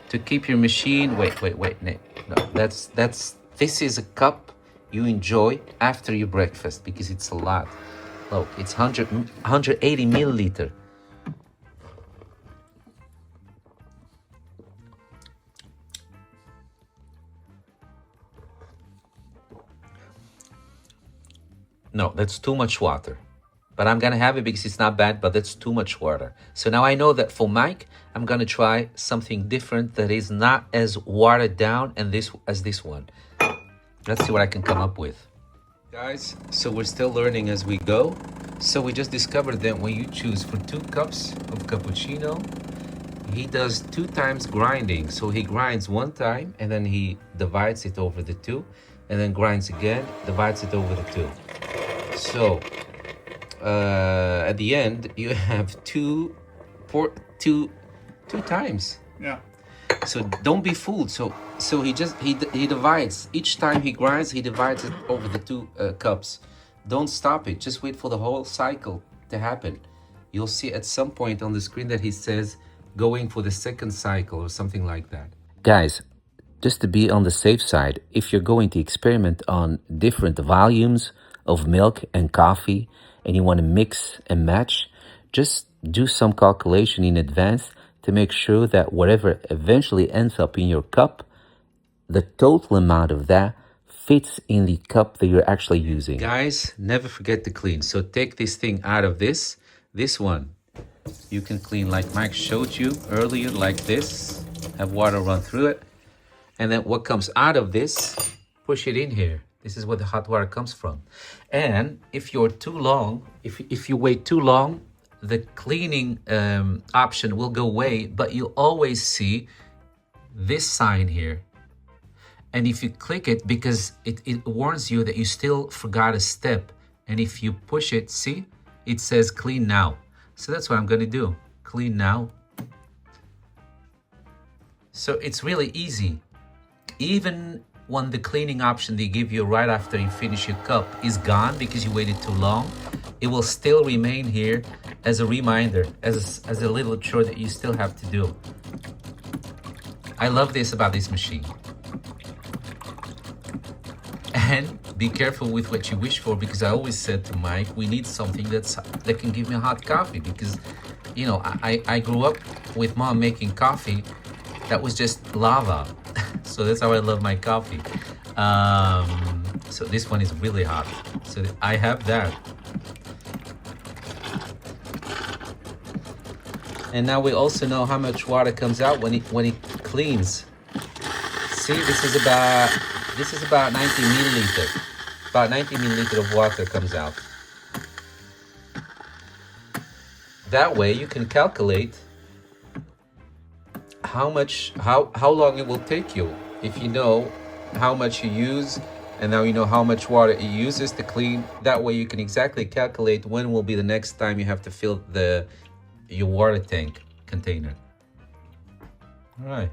To keep your machine, wait, no, this is a cup you enjoy after your breakfast because it's a lot. Look, it's 180 milliliter. No, that's too much water. But I'm gonna have it because it's not bad, but that's too much water. So now I know that for Mike, I'm gonna try something different that is not as watered down as this one. Let's see what I can come up with. Guys, so we're still learning as we go. So we just discovered that when you choose for 2 cups of cappuccino, he does 2 times grinding. So he grinds 1 time and then he divides it over the 2, and then grinds again, divides it over the 2. So at the end, you have two times. Yeah. So don't be fooled. So he divides each time he grinds. He divides it over the 2 cups. Don't stop it. Just wait for the whole cycle to happen. You'll see at some point on the screen that he says going for the second cycle or something like that. Guys, just to be on the safe side, if you're going to experiment on different volumes of milk and coffee and you want to mix and match, just do some calculation in advance to make sure that whatever eventually ends up in your cup, the total amount of that fits in the cup that you're actually using. Guys, never forget to clean. So take this thing out of this one. You can clean like Mike showed you earlier, like this. Have water run through it. And then what comes out of this, push it in here. This is where the hot water comes from. And if you're too long, if you wait too long, the cleaning option will go away, but you'll always see this sign here. And if you click it, because it warns you that you still forgot a step. And if you push it, see, it says clean now. So that's what I'm gonna do, clean now. So it's really easy. Even when the cleaning option they give you right after you finish your cup is gone because you waited too long, it will still remain here as a reminder, as a little chore that you still have to do. I love this about this machine. And be careful with what you wish for, because I always said to Mike, we need something that can give me a hot coffee, because, you know, I grew up with mom making coffee that was just lava. So that's how I love my coffee. So this one is really hot. So I have that. And now we also know how much water comes out when it cleans. See, this is about 90 milliliters. About 90 milliliters of water comes out. That way you can calculate how long it will take you. If you know how much you use, and now you know how much water it uses to clean, that way you can exactly calculate when will be the next time you have to fill your water tank container. All right.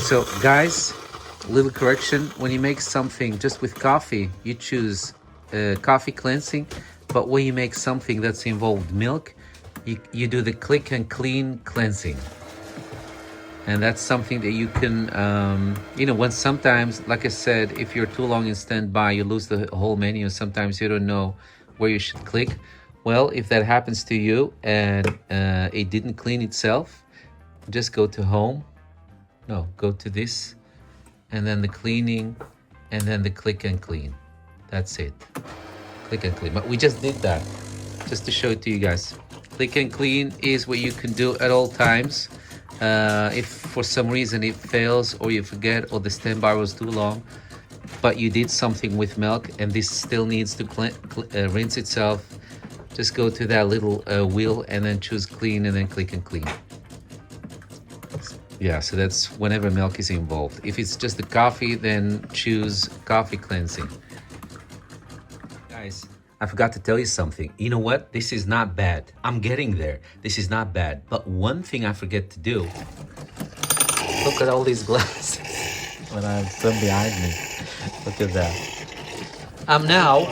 So guys, little correction, when you make something just with coffee, you choose coffee cleansing, but when you make something that's involved milk, you do the click and clean cleansing. And that's something that you can, when sometimes, like I said, if you're too long in standby, you lose the whole menu. Sometimes you don't know where you should click. Well, if that happens to you and it didn't clean itself, just go to home. No, go to this, and then the cleaning, and then the click and clean. That's it. Click and clean. But we just did that, just to show it to you guys. Click and clean is what you can do at all times. If for some reason it fails, or you forget, or the standby was too long, but you did something with milk and this still needs to rinse itself, just go to that little wheel and then choose clean, and then click and clean. Yeah, so that's whenever milk is involved. If it's just the coffee, then choose coffee cleansing. Guys, I forgot to tell you something. You know what? This is not bad. I'm getting there. This is not bad. But one thing I forget to do, look at all these glasses when I have some behind me. Look at that. I'm now,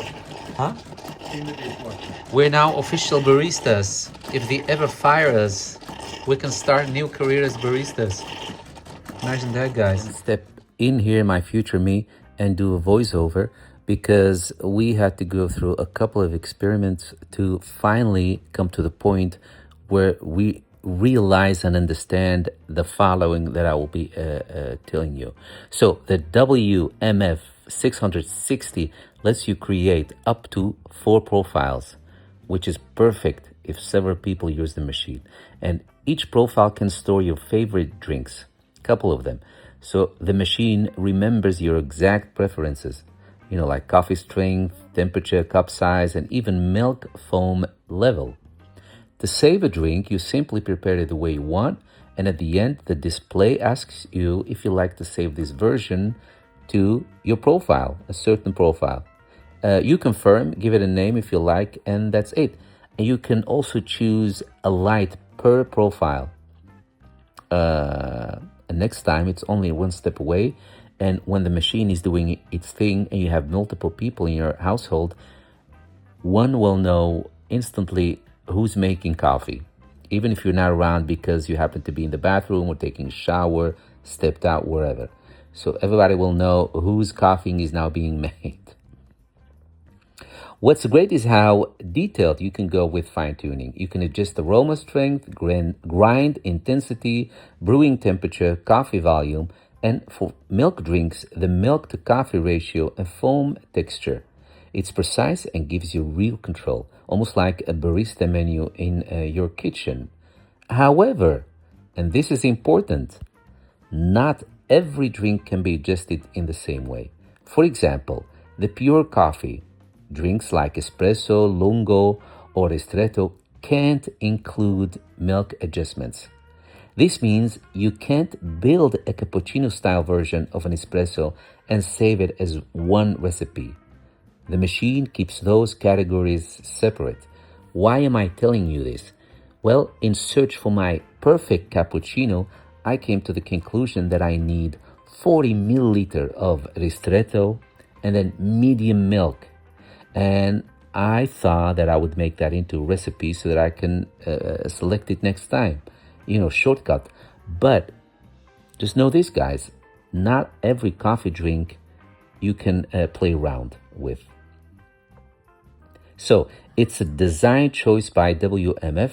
we're now official baristas. If they ever fire us, we can start a new career as baristas. Imagine that, guys. Step in here, my future me, and do a voiceover, because we had to go through a couple of experiments to finally come to the point where we realize and understand the following that I will be telling you. So the WMF 660 lets you create up to 4 profiles, which is perfect if several people use the machine. And each profile can store your favorite drinks, a couple of them. So the machine remembers your exact preferences. like coffee strength, temperature, cup size, and even milk foam level. To save a drink, you simply prepare it the way you want, and at the end, the display asks you if you like to save this version to your profile, a certain profile. You confirm, give it a name if you like, and that's it. And you can also choose a light per profile. And next time, it's only one step away. And when the machine is doing its thing and you have multiple people in your household, one will know instantly who's making coffee, even if you're not around because you happen to be in the bathroom or taking a shower, stepped out, wherever. So everybody will know whose coffee is now being made. What's great is how detailed you can go with fine tuning. You can adjust aroma strength, grind intensity, brewing temperature, coffee volume, and for milk drinks, the milk to coffee ratio and foam texture. It's precise and gives you real control, almost like a barista menu in your kitchen. However, and this is important, not every drink can be adjusted in the same way. For example, the pure coffee, drinks like Espresso, Lungo, or Ristretto can't include milk adjustments. This means you can't build a cappuccino style version of an espresso and save it as one recipe. The machine keeps those categories separate. Why am I telling you this? Well, in search for my perfect cappuccino, I came to the conclusion that I need 40 milliliter of Ristretto and then medium milk. And I thought that I would make that into a recipe so that I can select it next time. Shortcut. But just know this, guys, not every coffee drink you can play around with. So it's a design choice by WMF.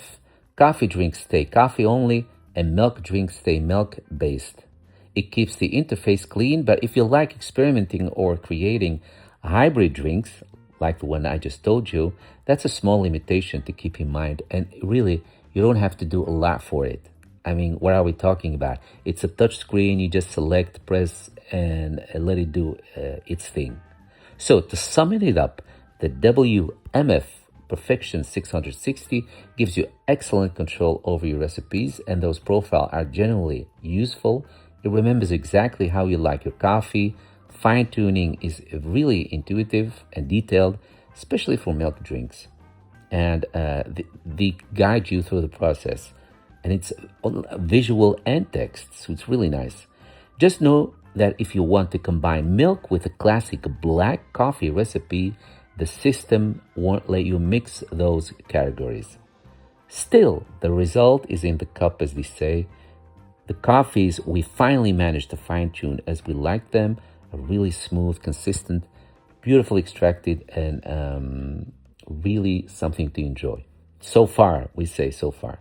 Coffee drinks stay coffee only and milk drinks stay milk based. It keeps the interface clean, but if you like experimenting or creating hybrid drinks, like the one I just told you, that's a small limitation to keep in mind. And really, you don't have to do a lot for it. I mean, what are we talking about? It's a touch screen. You just select, press, and let it do its thing. So to sum it up, the WMF Perfection 660 gives you excellent control over your recipes, and those profiles are generally useful. It remembers exactly how you like your coffee. Fine-tuning is really intuitive and detailed, especially for milk drinks. And they guide you through the process. And it's visual and text, so it's really nice. Just know that if you want to combine milk with a classic black coffee recipe, the system won't let you mix those categories. Still, the result is in the cup, as they say. The coffees we finally managed to fine-tune as we like them are really smooth, consistent, beautifully extracted, and really something to enjoy. So far, we say so far.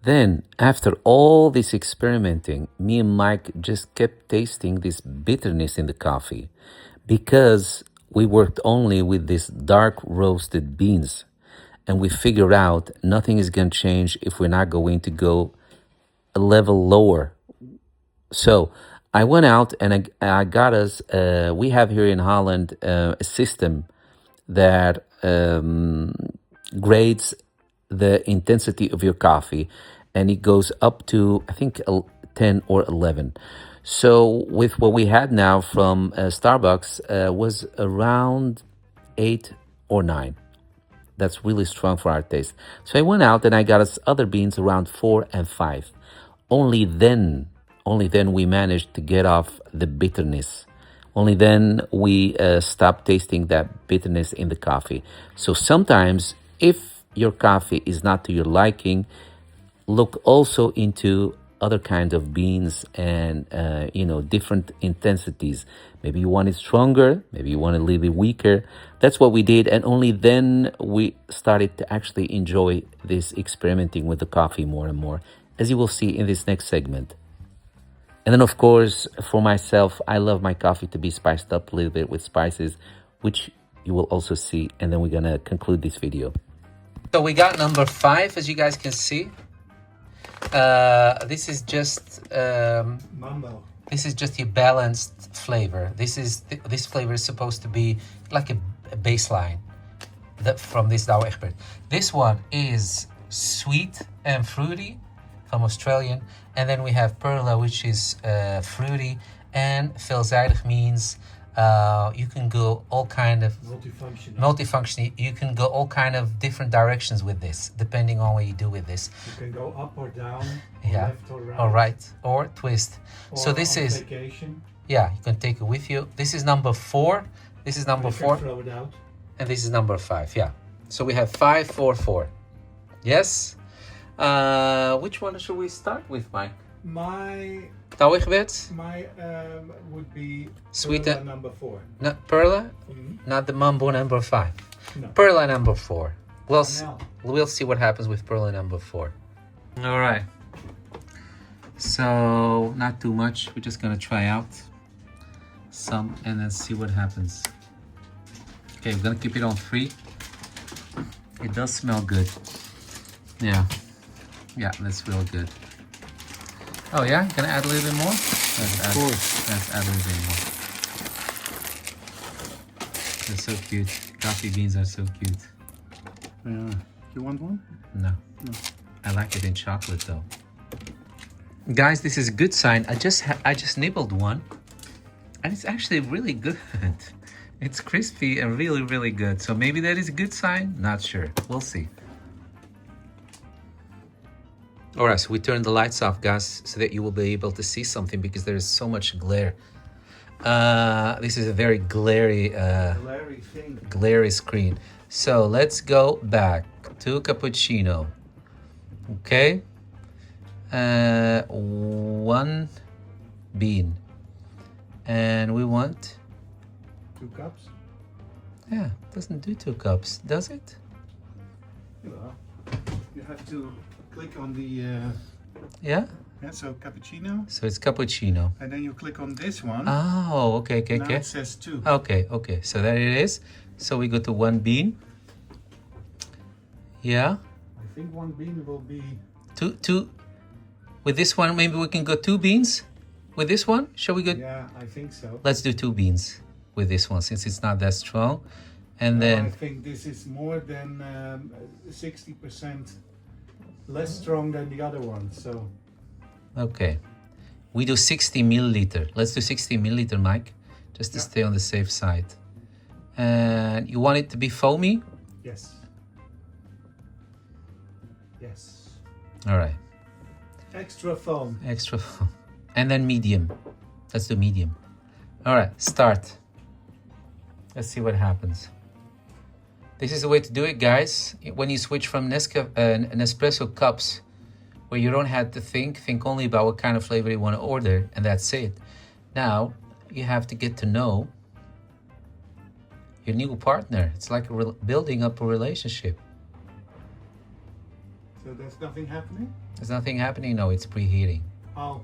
Then, after all this experimenting, me and Mike just kept tasting this bitterness in the coffee because we worked only with these dark roasted beans. And we figured out nothing is going to change if we're not going to go a level lower. So I went out and I got us, we have here in Holland a system that grades the intensity of your coffee, and it goes up to, I think, 10 or 11. So with what we had now from Starbucks was around 8 or 9. That's really strong for our taste. So I went out and I got us other beans around 4 and 5. Only then we managed to get off the bitterness. Only then we stopped tasting that bitterness in the coffee. So sometimes if your coffee is not to your liking, look also into other kinds of beans and, different intensities. Maybe you want it stronger, maybe you want it a little bit weaker. That's what we did. And only then we started to actually enjoy this experimenting with the coffee more and more, as you will see in this next segment. And then, of course, for myself, I love my coffee to be spiced up a little bit with spices, which you will also see. And then we're going to conclude this video. So we got number 5, as you guys can see. This is just Mambo. This is just your balanced flavor. This flavor is supposed to be like a baseline from this Douwe Egberts. This one is sweet and fruity from Australian, and then we have Perla, which is fruity, and veelzijdig means you can go all kind of multifunctional. You can go all kind of different directions with this, depending on what you do with this. You can go up or down, yeah, left or right, or right, or twist. Or so this is vacation. Yeah, you can take it with you. This is number 4. This is number 4. Throw it out. And this is number 5. Yeah. So we have 5, 4, 4. Yes. Which one should we start with, Mike? My Douwe Egberts? My would be Sweet Perla number 4. No, Perla? Mm-hmm. Not the Mambo number 5. No. Perla number 4. We'll see what happens with Perla number 4. All right. So not too much. We're just gonna try out some and then see what happens. Okay, we're gonna keep it on 3. It does smell good. Yeah, that's real good. Oh yeah, gonna add a little bit more? Let's add a little bit more. They're so cute. Coffee beans are so cute. You want one? No. I like it in chocolate though. Guys, this is a good sign. I just nibbled one, and it's actually really good. It's crispy and really, really good. So maybe that is a good sign. Not sure. We'll see. All right, so we turn the lights off, guys, so that you will be able to see something because there is so much glare. This is a very glary screen. So let's go back to cappuccino. Okay. 1 bean. And we want 2 cups. Yeah, doesn't do 2 cups, does it? You have to click on the yeah, so cappuccino. So it's cappuccino. And then you click on this one. Oh, okay. Now it says 2. Okay. So there it is. So we go to 1 bean. Yeah. I think 1 bean will be two. With this one, maybe we can go 2 beans. With this one, shall we go? Yeah, I think so. Let's do 2 beans with this one since it's not that strong. And then I think this is more than 60% less strong than the other one. So okay, we do 60 milliliter. Let's do 60 milliliter, Mike, just to stay on the safe side. And you want it to be foamy? Yes. All right. Extra foam. And then medium. Let's do medium. All right, start. Let's see what happens. This is the way to do it, guys. When you switch from Nespresso cups, where you don't have to think only about what kind of flavor you want to order, and that's it. Now, you have to get to know your new partner. It's like building up a relationship. So there's nothing happening? There's nothing happening? No, it's preheating. Oh.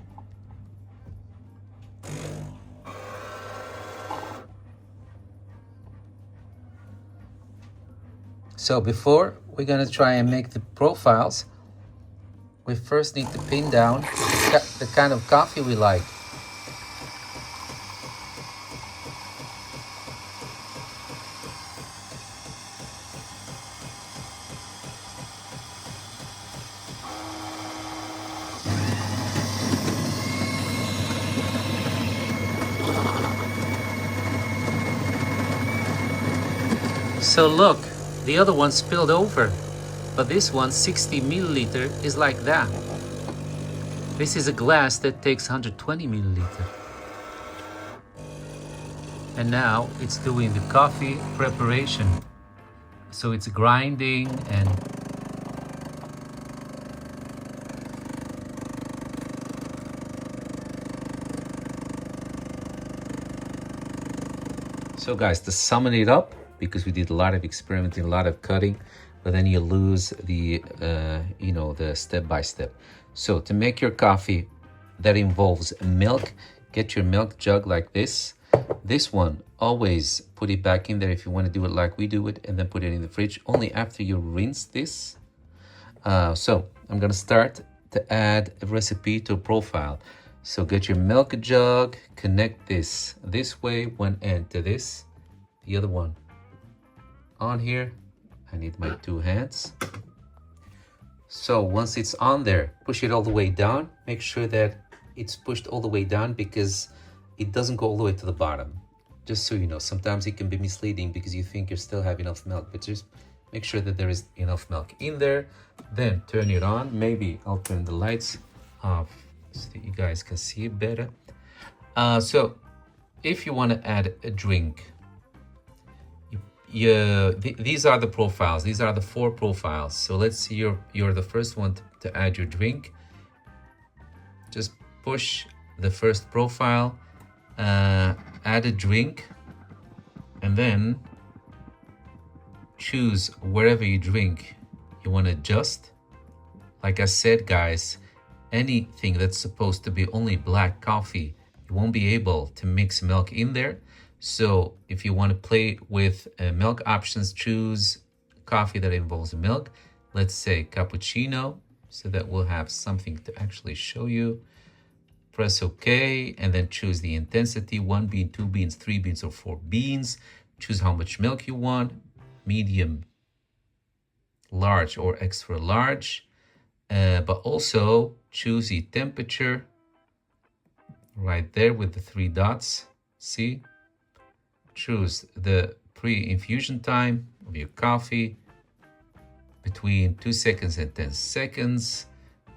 So before we're gonna try and make the profiles, we first need to pin down the kind of coffee we like. So look, the other one spilled over, but this one, 60 milliliter, is like that. This is a glass that takes 120 milliliter. And now it's doing the coffee preparation. So it's grinding and so guys, to sum it up, because we did a lot of experimenting, a lot of cutting, but then you lose the, the step-by-step. So to make your coffee that involves milk, get your milk jug like this. This one, always put it back in there if you want to do it like we do it, and then put it in the fridge only after you rinse this. So I'm going to start to add a recipe to a profile. So get your milk jug, connect this way, one end to this, the other one on here. I need my two hands. So once it's on there, push it all the way down. Make sure that it's pushed all the way down because it doesn't go all the way to the bottom. Just so you know, sometimes it can be misleading because you think you still have enough milk, but just make sure that there is enough milk in there. Then turn it on. Maybe I'll turn the lights off so that you guys can see it better. So if you want to add a drink, these are the profiles. These are the 4 profiles. So let's see, you're the first one to add your drink. Just push the first profile, add a drink, and then choose wherever you drink you want to adjust. Like I said, guys, anything that's supposed to be only black coffee, you won't be able to mix milk in there. So if you want to play with milk options, choose coffee that involves milk. Let's say cappuccino, so that we'll have something to actually show you. Press OK, and then choose the intensity, 1 bean, 2 beans, 3 beans, or 4 beans. Choose how much milk you want, medium, large, or extra large. But also choose the temperature right there with the 3 dots. See? Choose the pre-infusion time of your coffee between 2 seconds and 10 seconds.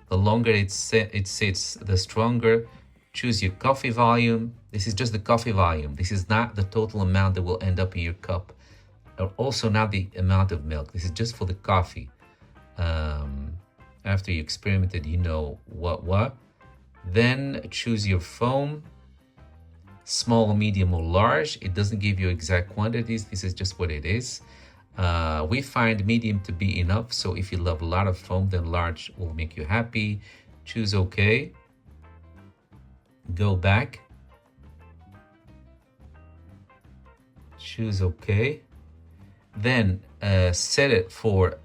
The longer it sits, the stronger. Choose your coffee volume. This is just the coffee volume. This is not the total amount that will end up in your cup, or also not the amount of milk. This is just for the coffee. After you experimented, you know what. Then choose your foam, small, medium, or large. It doesn't give you exact quantities. This is just what it is. We find medium to be enough. So if you love a lot of foam, then large will make you happy. Choose OK. Go back. Choose OK. Then set it for,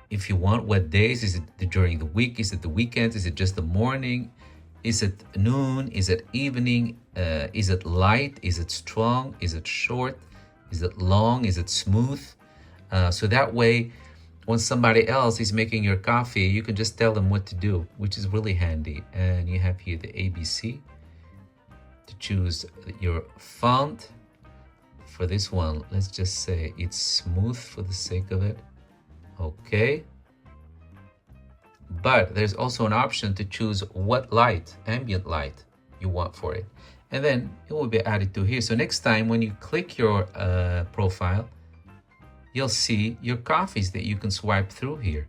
if you want, what days. Is it during the week? Is it the weekends? Is it just the morning? Is it noon? Is it evening? Is it light? Is it strong? Is it short? Is it long? Is it smooth? So that way, when somebody else is making your coffee, you can just tell them what to do, which is really handy. And you have here the ABC to choose your font. For this one, let's just say it's smooth for the sake of it. Okay. But there's also an option to choose what light, ambient light, you want for it. And then it will be added to here. So next time when you click your profile, you'll see your coffees that you can swipe through here.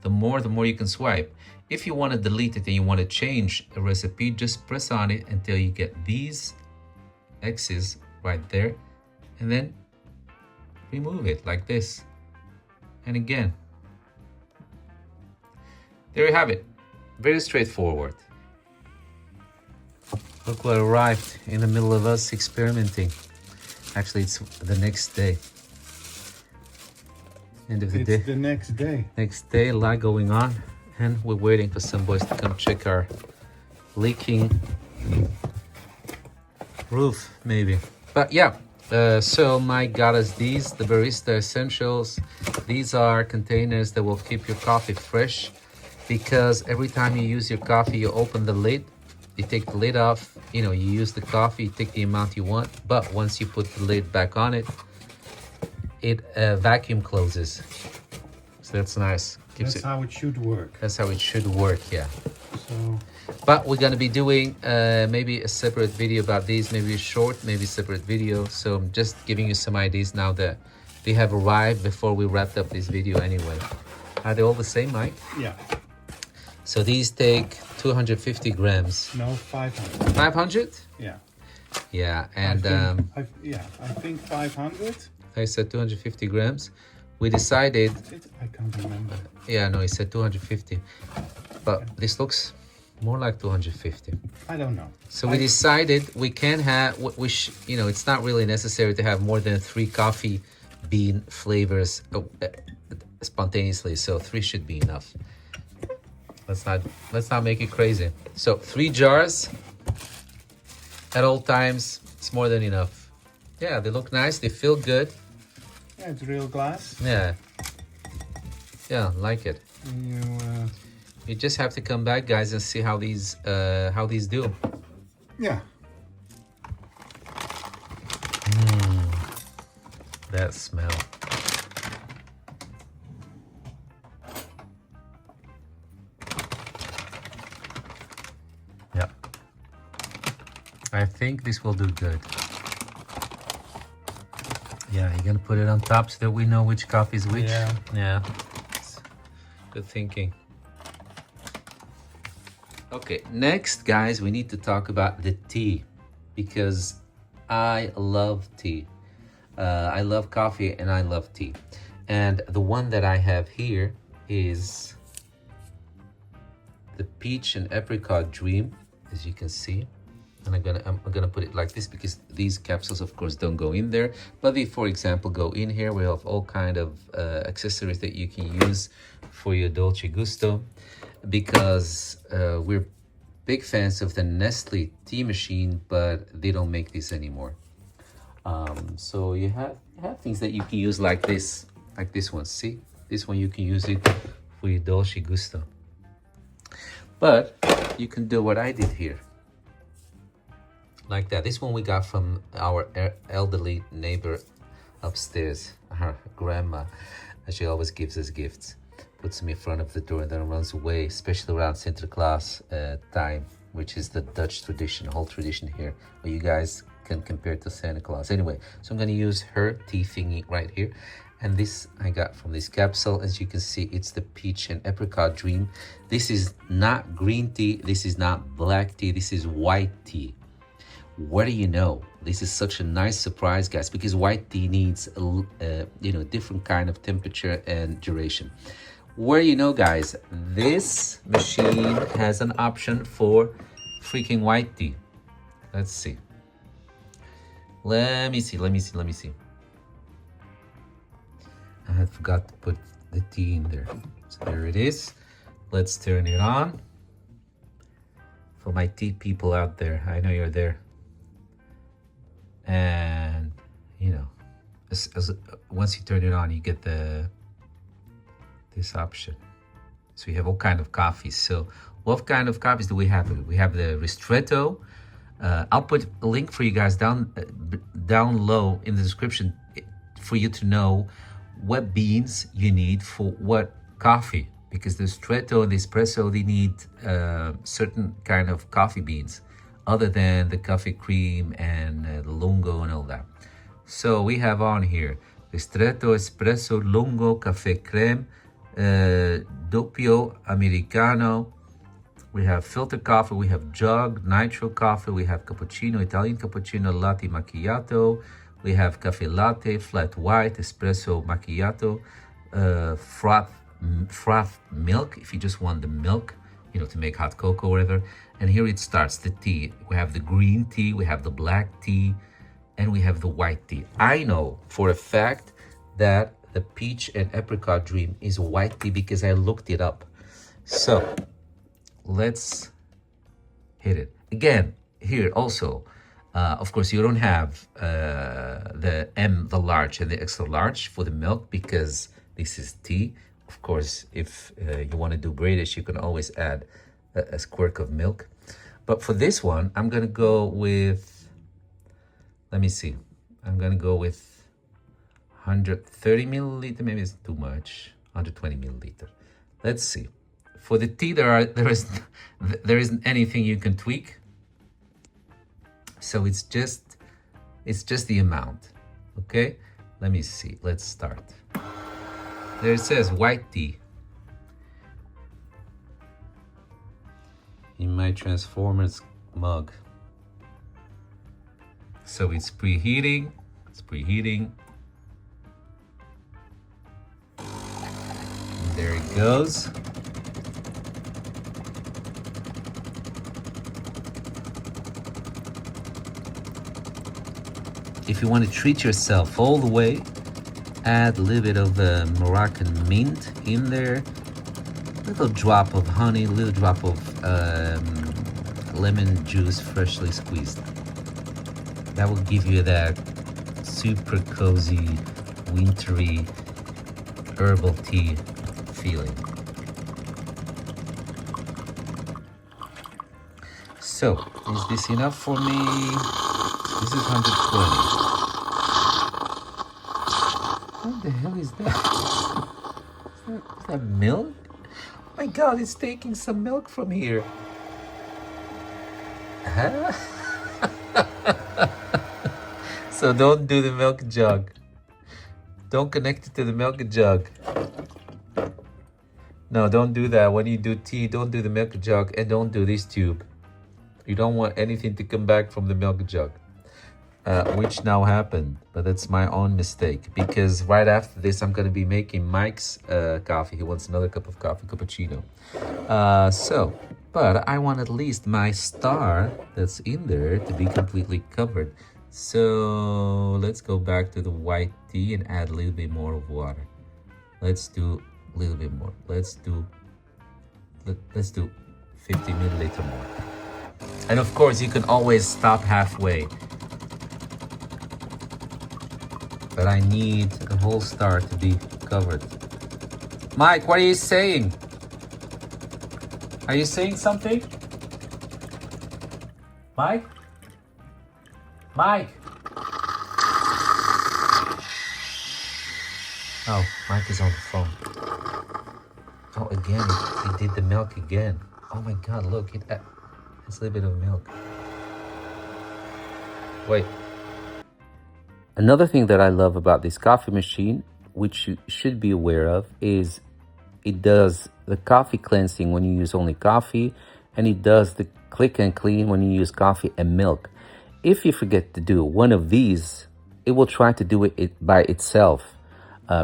The more you can swipe. If you want to delete it and you want to change a recipe, just press on it until you get these X's right there. And then remove it like this. And again. There you have it. Very straightforward. Look what arrived in the middle of us experimenting. Actually, it's the next day. End of the day. It's the next day. Next day, a lot going on. And we're waiting for some boys to come check our leaking roof, maybe. But yeah, so Mike got us these, the Barista Essentials. These are containers that will keep your coffee fresh, because every time you use your coffee, you open the lid, you take the lid off, you use the coffee, you take the amount you want, but once you put the lid back on it, it vacuum closes. So that's nice. That's how it should work. That's how it should work, yeah. So, but we're gonna be doing maybe a separate video about these, maybe a short, maybe separate video. So I'm just giving you some ideas now that they have arrived before we wrapped up this video anyway. Are they all the same, Mike? Yeah. So these take 250 grams. No, 500. 500? Yeah. Yeah, and I think 500. I said 250 grams. We decided. I can't remember. Yeah, no, he said 250, but this looks more like 250. I don't know. So we decided we can have, it's not really necessary to have more than 3 coffee bean flavors spontaneously. So 3 should be enough. Let's not make it crazy. So 3 jars at all times. It's more than enough. Yeah, they look nice. They feel good. Yeah, it's real glass. Yeah. Yeah, like it. You You just have to come back, guys, and see how these do. yeah. That smell. Yeah. I think this will do good. Yeah, you're gonna put it on top so that we know which coffee is which. Yeah. Yeah. Good thinking. Okay, next, guys, we need to talk about the tea because I love tea. I love coffee and I love tea. And the one that I have here is the peach and apricot dream, as you can see. And I'm gonna put it like this because these capsules, of course, don't go in there. But they, for example, go in here. We have all kind of accessories that you can use for your dolce gusto, because we're big fans of the Nestle tea machine, but they don't make this anymore. So you have things that you can use like this one. See, this one you can use it for your dolce gusto. But you can do what I did here. Like that. This one we got from our elderly neighbor upstairs, our grandma. She always gives us gifts. Puts them in front of the door and then runs away, especially around Sinterklaas time, which is the Dutch tradition, whole tradition here, where you guys can compare it to Santa Claus. Anyway, so I'm going to use her tea thingy right here. And this I got from this capsule. As you can see, it's the peach and apricot dream. This is not green tea. This is not black tea. This is white tea. What do you know? This is such a nice surprise, guys, because white tea needs different kind of temperature and duration. Where you know, guys, this machine has an option for freaking white tea. Let's see. Let me see. I had forgot to put the tea in there. So there it is. Let's turn it on. For my tea people out there, I know you're there. And once you turn it on, you get this option. So you have all kind of coffees. So what kind of coffees do we have? We have the Ristretto. I'll put a link for you guys down low in the description for you to know what beans you need for what coffee, because the Ristretto and the Espresso, they need certain kind of coffee beans other than the Café Crème and the Lungo and all that. So we have on here Ristretto, Espresso, Lungo, Café Crème, Doppio, Americano. We have filter coffee, we have jug, nitro coffee, we have cappuccino, Italian cappuccino, latte, macchiato. We have cafe latte, flat white, espresso, macchiato, froth milk, if you just want the milk, to make hot cocoa or whatever. And here it starts, the tea. We have the green tea, we have the black tea, and we have the white tea. I know for a fact that the peach and apricot dream is white tea because I looked it up. So let's hit it. Again, here also, of course, you don't have the large and the extra large for the milk because this is tea. Of course, if you want to do British, you can always add a squirt of milk. But for this one, I'm going to go with, let me see. I'm going to go with 130 milliliter. Maybe it's too much. 120 milliliter. Let's see. For the tea, there isn't anything you can tweak. So it's just the amount. Okay? Let me see. Let's start. There it says white tea. In my Transformers mug. So it's preheating. And there it goes. If you want to treat yourself all the way, add a little bit of Moroccan mint in there. little drop of honey, a little drop of lemon juice freshly squeezed. That will give you that super cozy, wintry herbal tea feeling. So, is this enough for me? This is 120. What the hell is that? Is that milk? Oh my god, it's taking some milk from here. Huh? So don't do the milk jug. Don't connect it to the milk jug. No, don't do that. When you do tea, don't do the milk jug and don't do this tube. You don't want anything to come back from the milk jug. Which now happened, but that's my own mistake because right after this I'm going to be making Mike's coffee. He wants another cup of coffee, cappuccino. But I want at least my star that's in there to be completely covered. So let's go back to the white tea and add a little bit more of water. Let's do a little bit more. Let's do 50 milliliter more. And of course you can always stop halfway. But I need the whole star to be covered. Mike, what are you saying? Are you saying something? Mike? Mike? Oh, Mike is on the phone. Oh, again, he did the milk again. Oh my God, look, it's a little bit of milk. Wait. Another thing that I love about this coffee machine, which you should be aware of, is it does the coffee cleansing when you use only coffee, and it does the click and clean when you use coffee and milk. If you forget to do one of these, it will try to do it by itself.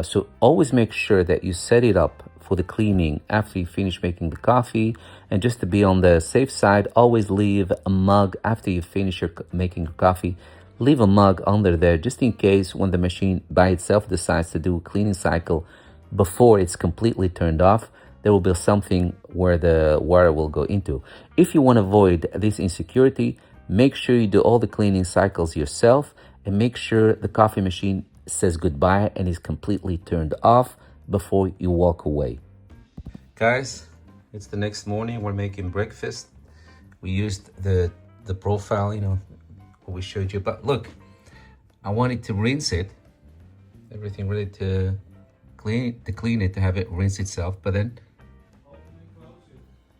So always make sure that you set it up for the cleaning after you finish making the coffee. And just to be on the safe side, always leave a mug after you finish making your coffee. Leave a mug under there just in case when the machine by itself decides to do a cleaning cycle before it's completely turned off, there will be something where the water will go into. If you want to avoid this insecurity, make sure you do all the cleaning cycles yourself and make sure the coffee machine says goodbye and is completely turned off before you walk away. Guys, it's the next morning. We're making breakfast. We used the profile, what we showed you. But look, I wanted to rinse it. Everything ready to clean it, to have it rinse itself. But then,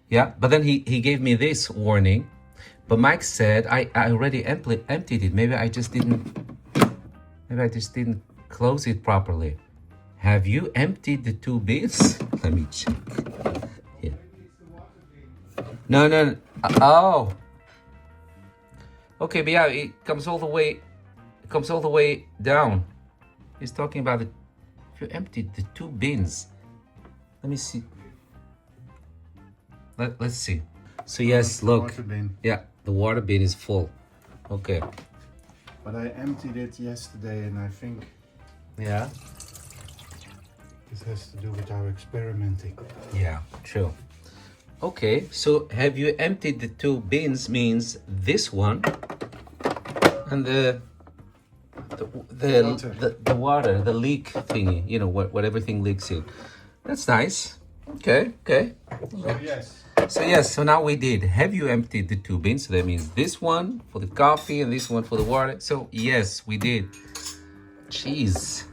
but then he gave me this warning. But Mike said I already emptied it. Maybe I just didn't close it properly. Have you emptied the 2 bins? Let me check. Yeah. No. Oh. Okay, but yeah, it comes all the way down. He's talking about it. If you emptied the 2 bins. Let me see. Let's see. So yes, look. Water bin. Yeah, the water bin is full. Okay. But I emptied it yesterday and I think Yeah. this has to do with our experimenting. Yeah, true. Okay, so have you emptied the 2 bins means this one and the water, the leak thingy, what everything leaks in. That's nice. Okay. So yes. So now we did. Have you emptied the 2 bins? So that means this one for the coffee and this one for the water. So yes, we did. Jeez.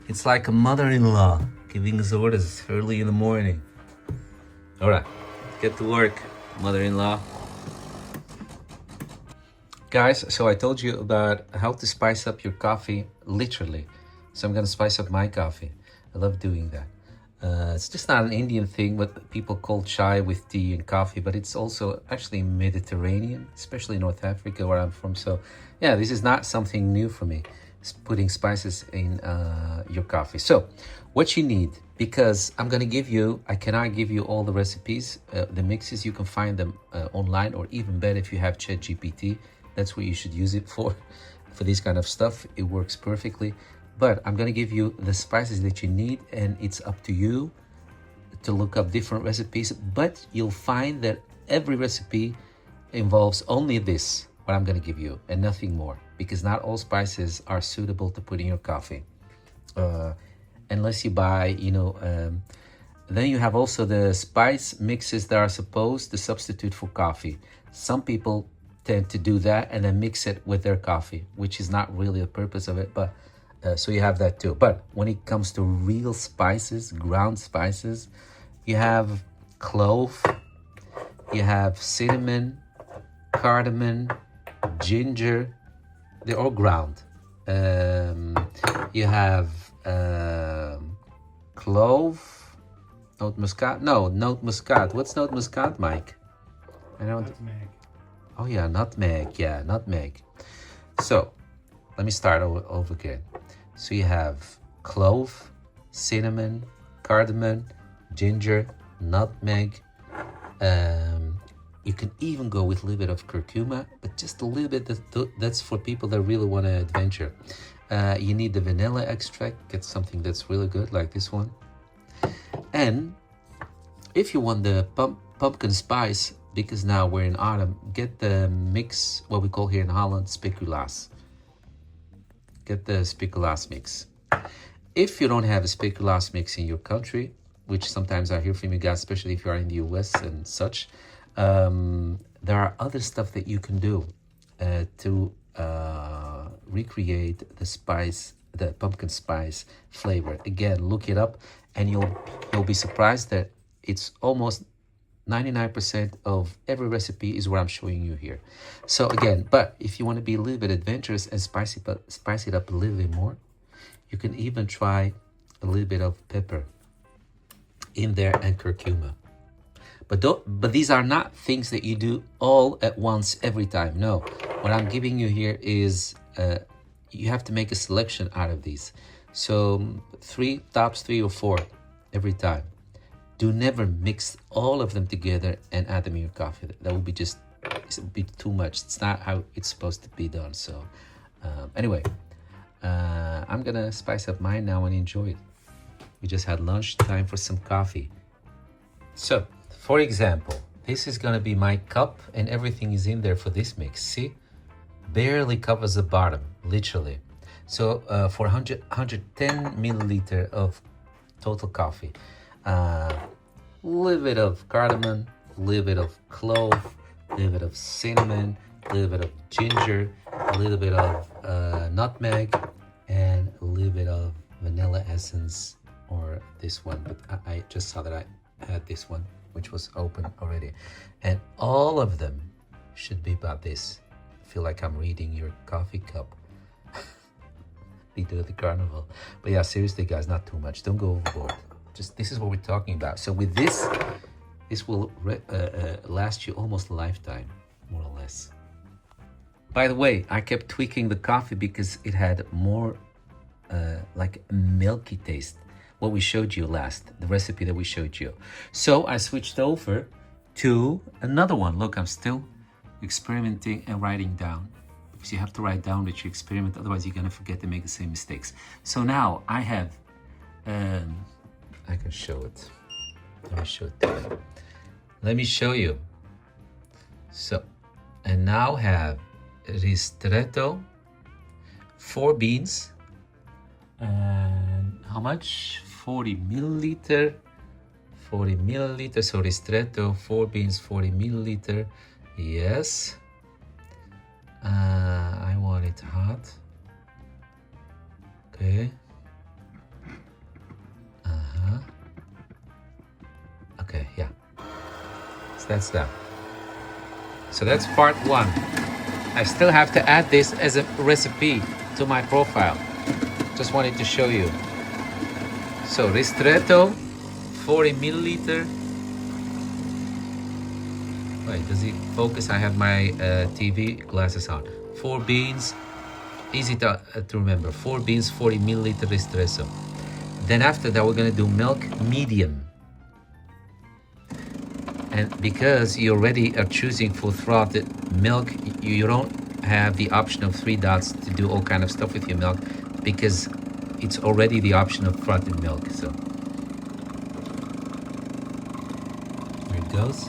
It's like a mother-in-law giving us orders early in the morning. All right, get to work, mother-in-law. Guys, so I told you about how to spice up your coffee, literally. So I'm gonna spice up my coffee. I love doing that. It's just not an Indian thing, what people call chai with tea and coffee, but it's also actually Mediterranean, especially North Africa where I'm from. So yeah, this is not something new for me, putting spices in your coffee. So what you need, because I cannot give you all the recipes, the mixes, you can find them online, or even better if you have ChatGPT, that's what you should use it for this kind of stuff. It works perfectly. But I'm gonna give you the spices that you need, and it's up to you to look up different recipes, but you'll find that every recipe involves only this, what I'm going to give you, and nothing more, because not all spices are suitable to put in your coffee. Unless you buy, then you have also the spice mixes that are supposed to substitute for coffee. Some people tend to do that and then mix it with their coffee, which is not really the purpose of it, but so you have that too. But when it comes to real spices, ground spices, you have clove, you have cinnamon, cardamom, ginger. They're all ground. You have clove, note muscat. No, note muscat. What's note muscat, Mike? I don't. Nutmeg. Oh yeah, nutmeg. Yeah, nutmeg. So let me start over again. So you have clove, cinnamon, cardamom, ginger, nutmeg. You can even go with a little bit of curcuma, but just a little bit. That's for people that really want to adventure. You need the vanilla extract. Get something that's really good, like this one. And if you want the pumpkin spice, because now we're in autumn, get the mix, what we call here in Holland, speculaas. Get the speculaas mix. If you don't have a speculaas mix in your country, which sometimes I hear from you guys, especially if you are in the US and such, there are other stuff that you can do to recreate the spice, the pumpkin spice flavor. Again, look it up and you'll be surprised that it's almost 99% of every recipe is what I'm showing you here. So again, but if you want to be a little bit adventurous and spice it up a little bit more, you can even try a little bit of pepper in there and curcuma. But these are not things that you do all at once every time. No, what I'm giving you here is you have to make a selection out of these. So tops three or four every time. Do never mix all of them together and add them in your coffee. That would be it would be too much. It's not how it's supposed to be done. So anyway, I'm gonna spice up mine now and enjoy it. We just had lunch, time for some coffee. So, for example, this is gonna be my cup and everything is in there for this mix. See? Barely covers the bottom, literally. So for 110 milliliter of total coffee, a little bit of cardamom, a little bit of clove, a little bit of cinnamon, a little bit of ginger, a little bit of nutmeg, and a little bit of vanilla essence, or this one, but I just saw that I had this one, which was open already. And all of them should be about this. I feel like I'm reading your coffee cup. They do the carnival. But yeah, seriously guys, not too much. Don't go overboard. Just this is what we're talking about. So with this will last you almost a lifetime, more or less. By the way, I kept tweaking the coffee because it had more like a milky taste. What we showed you last, the recipe that we showed you. So I switched over to another one. Look, I'm still experimenting and writing down, because you have to write down what you experiment, otherwise you're gonna forget to make the same mistakes. So now I have, I can show it. Let me show it to you. Let me show you. So, I now have Ristretto, 4 beans, and how much? 40 milliliter. 40 milliliter. So Ristretto, 4 beans, 40 milliliter. Yes. I want it hot. Okay. Okay, yeah. So that's that. So that's part 1. I still have to add this as a recipe to my profile. Just wanted to show you. So Ristretto, 40 milliliter. Wait, does it focus? I have my TV glasses on. 4 beans, easy to remember. 4 beans, 40 milliliter Ristretto. Then after that, we're gonna do milk medium. And because you already are choosing full-throated milk, you don't have the option of 3 dots to do all kind of stuff with your milk, because it's already the option of frothed milk. So goes.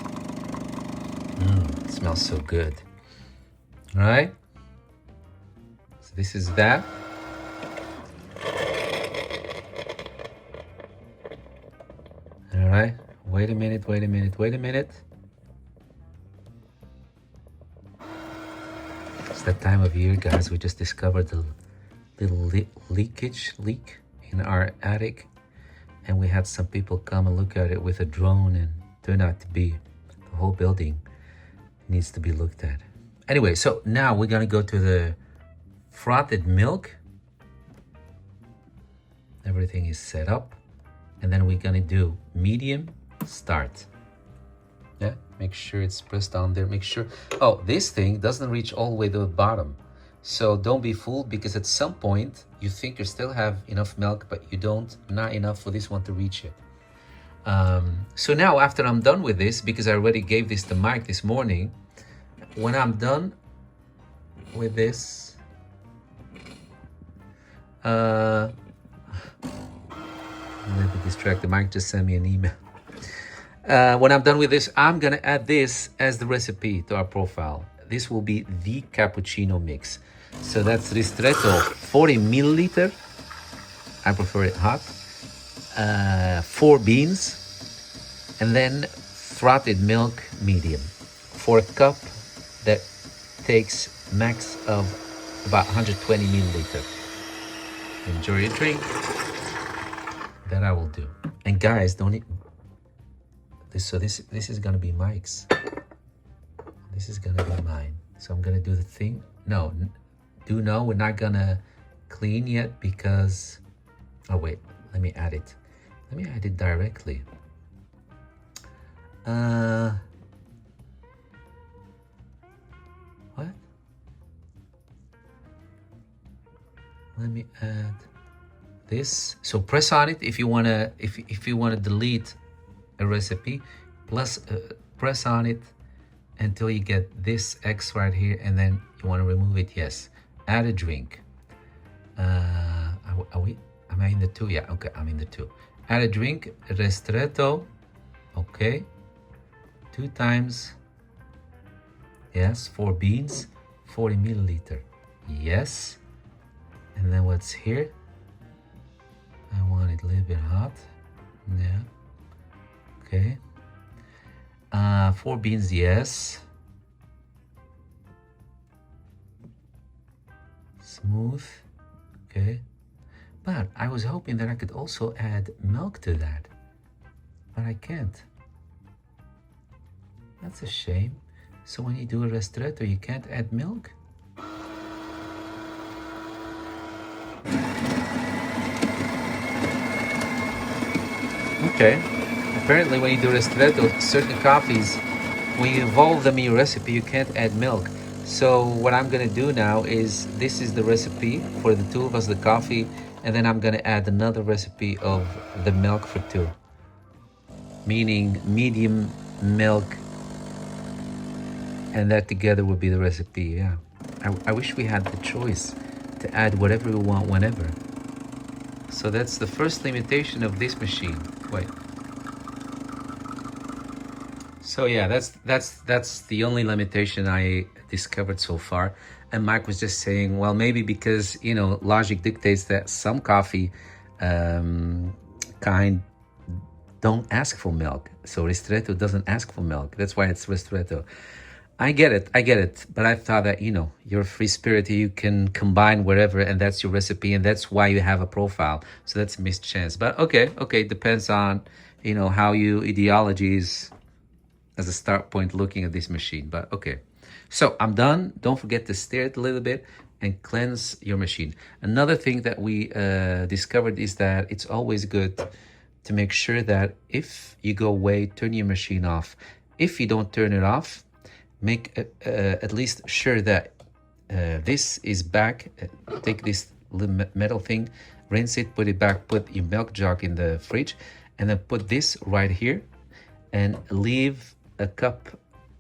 It smells so good. All right. So this is that. All right. Wait a minute. It's that time of year, guys. We just discovered the little leak in our attic, and we had some people come and look at it with a drone, and turned out to be the whole building needs to be looked at. Anyway, so now we're gonna go to the frothed milk. Everything is set up, and then we're gonna do medium start. Yeah, make sure it's pressed down there. Make sure, oh, this thing doesn't reach all the way to the bottom. So don't be fooled, because at some point you think you still have enough milk, but you don't, not enough for this one to reach it. So now after I'm done with this, because I already gave this to Mike this morning, when I'm done with this, I'm a little bit distracted. Mike just sent me an email. When I'm done with this, I'm gonna add this as the recipe to our profile. This will be the cappuccino mix. So that's Ristretto 40 milliliter. I prefer it hot. 4 beans, and then frothed milk medium for a cup that takes max of about 120 milliliter. Enjoy your drink. That I will do. And guys, don't eat this. So this is gonna be Mike's. This is gonna be mine. So I'm gonna do the thing. No, we're not gonna clean yet, because, oh wait, let me add it. Let me add it directly. What? Let me add this. So press on it if you wanna, if you wanna delete a recipe. Plus, press on it until you get this X right here, and then you want to remove it. Yes. Add a drink. Am I in the 2? Yeah, okay, I'm in the 2. Add a drink, Ristretto. Okay. 2 times. Yes, 4 beans, 40 milliliter. Yes. And then what's here? I want it a little bit hot. Yeah. Okay. 4 beans, yes. Smooth. Okay. But I was hoping that I could also add milk to that. But I can't. That's a shame. So when you do a ristretto, you can't add milk? Okay. Apparently when you do ristretto, certain coffees, when you involve them in your recipe, you can't add milk. So what I'm gonna do now is, this is the recipe for the 2 of us, the coffee, and then I'm gonna add another recipe of the milk for 2. Meaning medium milk, and that together would be the recipe, yeah. I wish we had the choice to add whatever we want whenever. So that's the first limitation of this machine. Wait. So yeah, that's the only limitation I discovered so far. And Mike was just saying, well, maybe because, you know, logic dictates that some coffee kind don't ask for milk. So Ristretto doesn't ask for milk. That's why it's Ristretto. I get it. But I thought that, you know, you're a free spirit. You can combine wherever, and that's your recipe, and that's why you have a profile. So that's a missed chance. But okay, depends on, you know, how you ideologies as a start point looking at this machine. But okay. So I'm done. Don't forget to stir it a little bit and cleanse your machine. Another thing that we discovered is that it's always good to make sure that if you go away, turn your machine off. If you don't turn it off, make at least sure that this is back. Take this little metal thing, rinse it, put it back, put your milk jug in the fridge, and then put this right here and leave a cup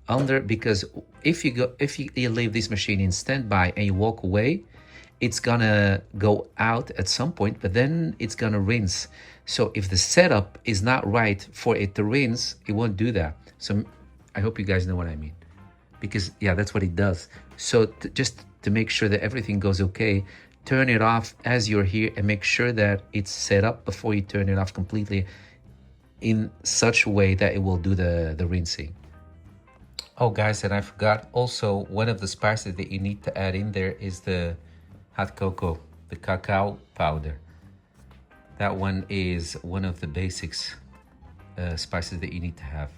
under, because if you leave this machine in standby and you walk away, it's gonna go out at some point, but then it's gonna rinse. So if the setup is not right for it to rinse, it won't do that. So I hope you guys know what I mean, because yeah, that's what it does. So just to make sure that everything goes okay, turn it off as you're here and make sure that it's set up before you turn it off completely in such a way that it will do the rinsing. Oh guys, and I forgot also, one of the spices that you need to add in there is the hot cocoa, the cacao powder. That one is one of the basics spices that you need to have.